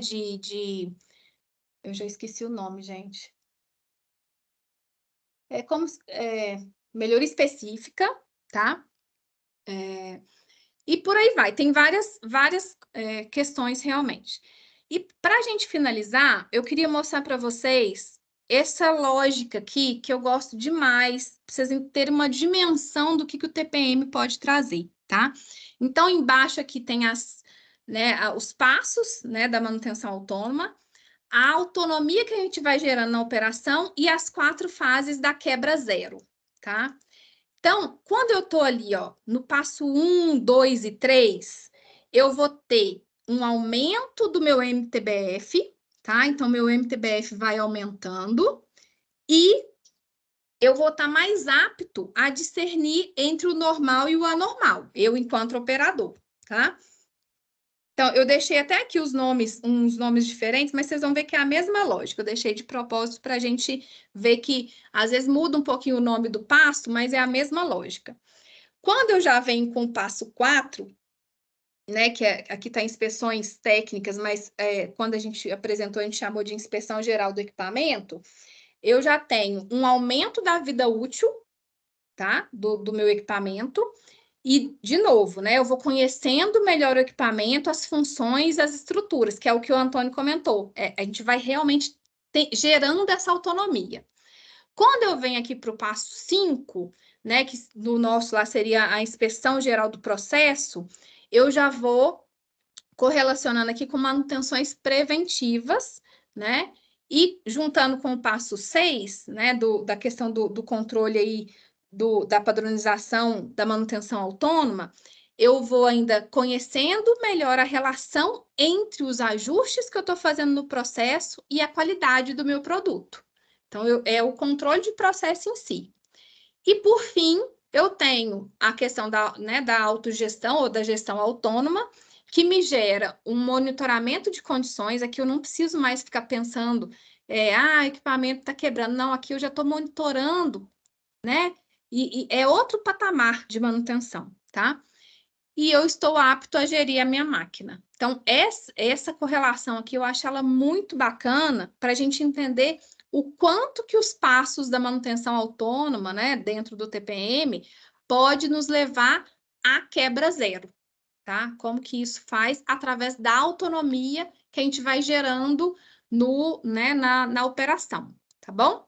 Eu já esqueci o nome, gente. Melhoria específica, tá? E por aí vai, tem várias questões realmente. E para a gente finalizar, eu queria mostrar para vocês essa lógica aqui, que eu gosto demais, para vocês terem uma dimensão do que o TPM pode trazer, tá? Então, embaixo aqui tem os passos, né, da manutenção autônoma, a autonomia que a gente vai gerando na operação e as 4 fases da quebra zero, tá? Então, quando eu estou ali, ó, no passo 1, 2 e 3, eu vou ter um aumento do meu MTBF, tá? Então, meu MTBF vai aumentando e eu vou estar mais apto a discernir entre o normal e o anormal, eu enquanto operador, tá? Então, eu deixei até aqui uns nomes diferentes, mas vocês vão ver que é a mesma lógica. Eu deixei de propósito para a gente ver que, às vezes, muda um pouquinho o nome do passo, mas é a mesma lógica. Quando eu já venho com o passo 4, né, que aqui está inspeções técnicas, mas quando a gente apresentou, a gente chamou de inspeção geral do equipamento, eu já tenho um aumento da vida útil, tá, do meu equipamento. E, de novo, né, eu vou conhecendo melhor o equipamento, as funções, as estruturas, que é o que o Antônio comentou. A gente vai realmente gerando essa autonomia. Quando eu venho aqui para o passo 5, né, que no nosso lá seria a inspeção geral do processo, eu já vou correlacionando aqui com manutenções preventivas, né, e juntando com o passo 6, né, da questão do controle aí, da padronização da manutenção autônoma, eu vou ainda conhecendo melhor a relação entre os ajustes que eu estou fazendo no processo e a qualidade do meu produto. Então, é o controle de processo em si. E, por fim, eu tenho a questão da autogestão ou da gestão autônoma, que me gera um monitoramento de condições. Aqui eu não preciso mais ficar pensando, o equipamento está quebrando. Não, aqui eu já estou monitorando, né? E é outro patamar de manutenção, tá? E eu estou apto a gerir a minha máquina. Então, essa correlação aqui, eu acho ela muito bacana para a gente entender o quanto que os passos da manutenção autônoma, né, dentro do TPM, pode nos levar à quebra zero, tá? Como que isso faz através da autonomia que a gente vai gerando na operação, tá bom?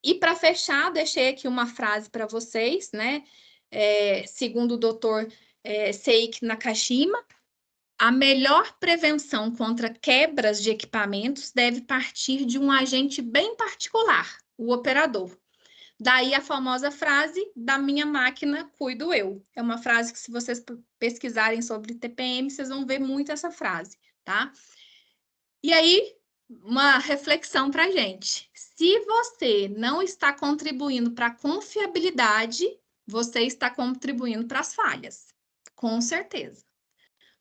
E para fechar, deixei aqui uma frase para vocês, né? Segundo o doutor Seiki Nakashima, a melhor prevenção contra quebras de equipamentos deve partir de um agente bem particular, o operador. Daí a famosa frase, da minha máquina cuido eu. É uma frase que, se vocês pesquisarem sobre TPM, vocês vão ver muito essa frase, tá? E aí, uma reflexão para a gente. Se você não está contribuindo para a confiabilidade, você está contribuindo para as falhas, com certeza.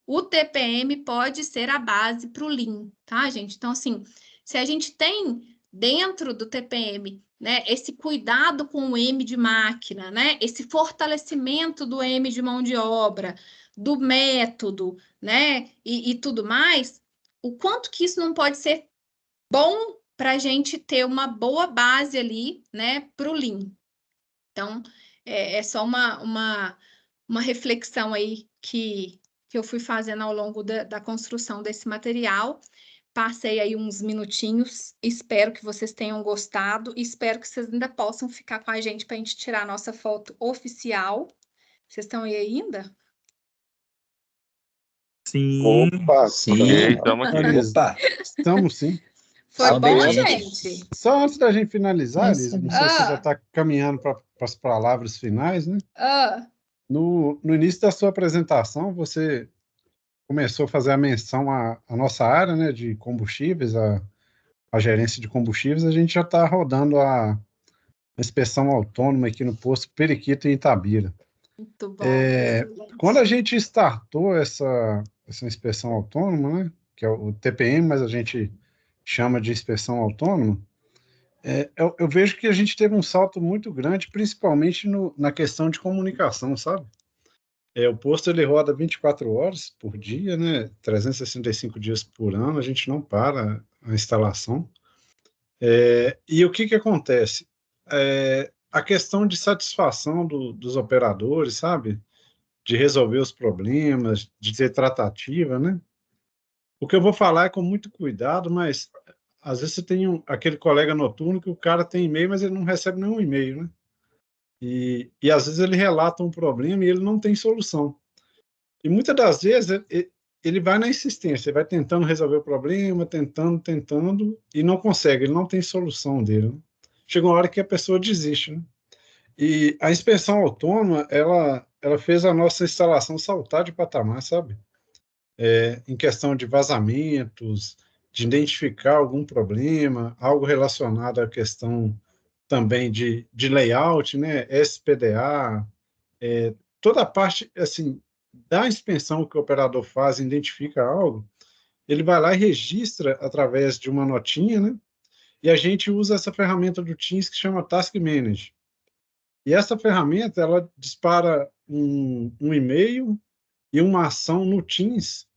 O TPM pode ser a base para o Lean, tá, gente? Então, assim, se a gente tem dentro do TPM, né, esse cuidado com o M de máquina, né, esse fortalecimento do M de mão de obra, do método, né, e tudo mais, o quanto que isso não pode ser bom para a gente ter uma boa base ali, né, para o Lean. Então, é só uma reflexão aí que eu fui fazendo ao longo da construção desse material. Passei aí uns minutinhos, espero que vocês tenham gostado e espero que vocês ainda possam ficar com a gente para a gente tirar a nossa foto oficial. Vocês estão aí ainda? Sim. Opa! Sim. Estamos aqui. Opa! Estamos sim. Foi bom, Sabendo. gente? Só antes da gente finalizar, Isso. Elisa, não sei se você já está caminhando para as palavras finais, né? Ah, No início da sua apresentação, você começou a fazer a menção à nossa área, né, de combustíveis, a gerência de combustíveis. A gente já está rodando a inspeção autônoma aqui no posto Periquito, em Itabira. muito bom. Quando a gente startou essa inspeção autônoma, né, que é o TPM, mas a gente chama de inspeção autônoma, eu vejo que a gente teve um salto muito grande, principalmente na questão de comunicação, sabe? O posto ele roda 24 horas por dia, né? 365 dias por ano, a gente não para a instalação. E o que acontece? A questão de satisfação dos operadores, sabe? De resolver os problemas, de ter tratativa, né? O que eu vou falar é com muito cuidado, mas às vezes você tem aquele colega noturno que o cara tem e-mail, mas ele não recebe nenhum e-mail, né? E às vezes ele relata um problema e ele não tem solução. E muitas das vezes ele vai na insistência, ele vai tentando resolver o problema, tentando, e não consegue, ele não tem solução dele, né? Chega uma hora que a pessoa desiste, né? E a inspeção autônoma, ela fez a nossa instalação saltar de patamar, sabe? Em questão de vazamentos, de identificar algum problema, algo relacionado à questão também de layout, né? SPDA, toda a parte, assim, da inspeção que o operador faz, identifica algo, ele vai lá e registra através de uma notinha, né? E a gente usa essa ferramenta do Teams que chama Task Manager. E essa ferramenta, ela dispara um e-mail e uma ação no Teams,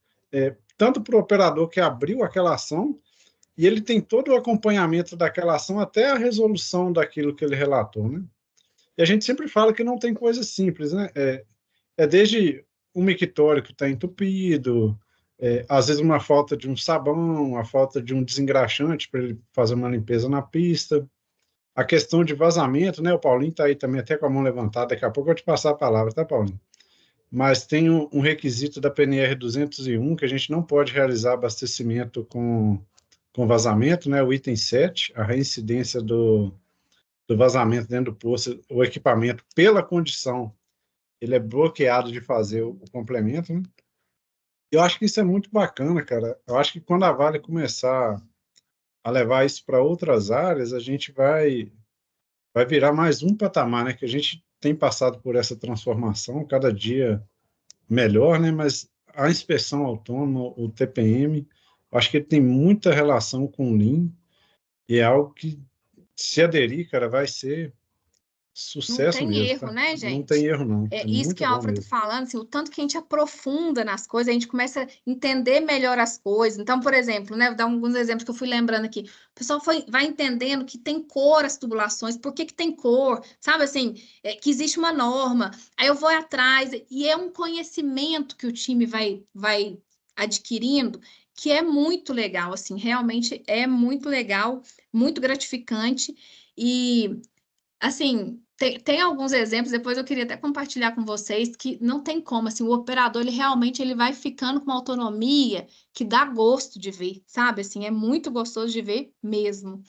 tanto para o operador que abriu aquela ação, e ele tem todo o acompanhamento daquela ação até a resolução daquilo que ele relatou, né? E a gente sempre fala que não tem coisa simples, né? Desde um mictório que está entupido, às vezes uma falta de um sabão, a falta de um desengraxante para ele fazer uma limpeza na pista, a questão de vazamento, né? O Paulinho está aí também até com a mão levantada, daqui a pouco eu vou te passar a palavra, tá, Paulinho? Mas tem um requisito da PNR 201 que a gente não pode realizar abastecimento com vazamento, né? O item 7, a reincidência do vazamento dentro do posto, o equipamento, pela condição, ele é bloqueado de fazer o complemento, né? Eu acho que isso é muito bacana, cara. Eu acho que quando a Vale começar a levar isso para outras áreas, a gente vai virar mais um patamar, né? Que a gente tem passado por essa transformação, cada dia melhor, né? Mas a inspeção autônoma, o TPM, eu acho que ele tem muita relação com o Lean e é algo que, se aderir, cara, vai ser Não sucesso tem mesmo, erro, tá? né, Não gente? tem erro, não. É É isso que muito a bom Alfred mesmo. está falando, assim, o tanto que a gente aprofunda nas coisas, a gente começa a entender melhor as coisas. Então, por exemplo, né, vou dar alguns exemplos que eu fui lembrando aqui. O pessoal vai entendendo que tem cor as tubulações, por que tem cor, sabe assim, que existe uma norma. Aí eu vou atrás, e é um conhecimento que o time vai adquirindo, que é muito legal, assim, realmente é muito legal, muito gratificante. E assim, tem alguns exemplos, depois eu queria até compartilhar com vocês, que não tem como, assim, o operador, ele realmente ele vai ficando com uma autonomia que dá gosto de ver, sabe? Assim, é muito gostoso de ver mesmo.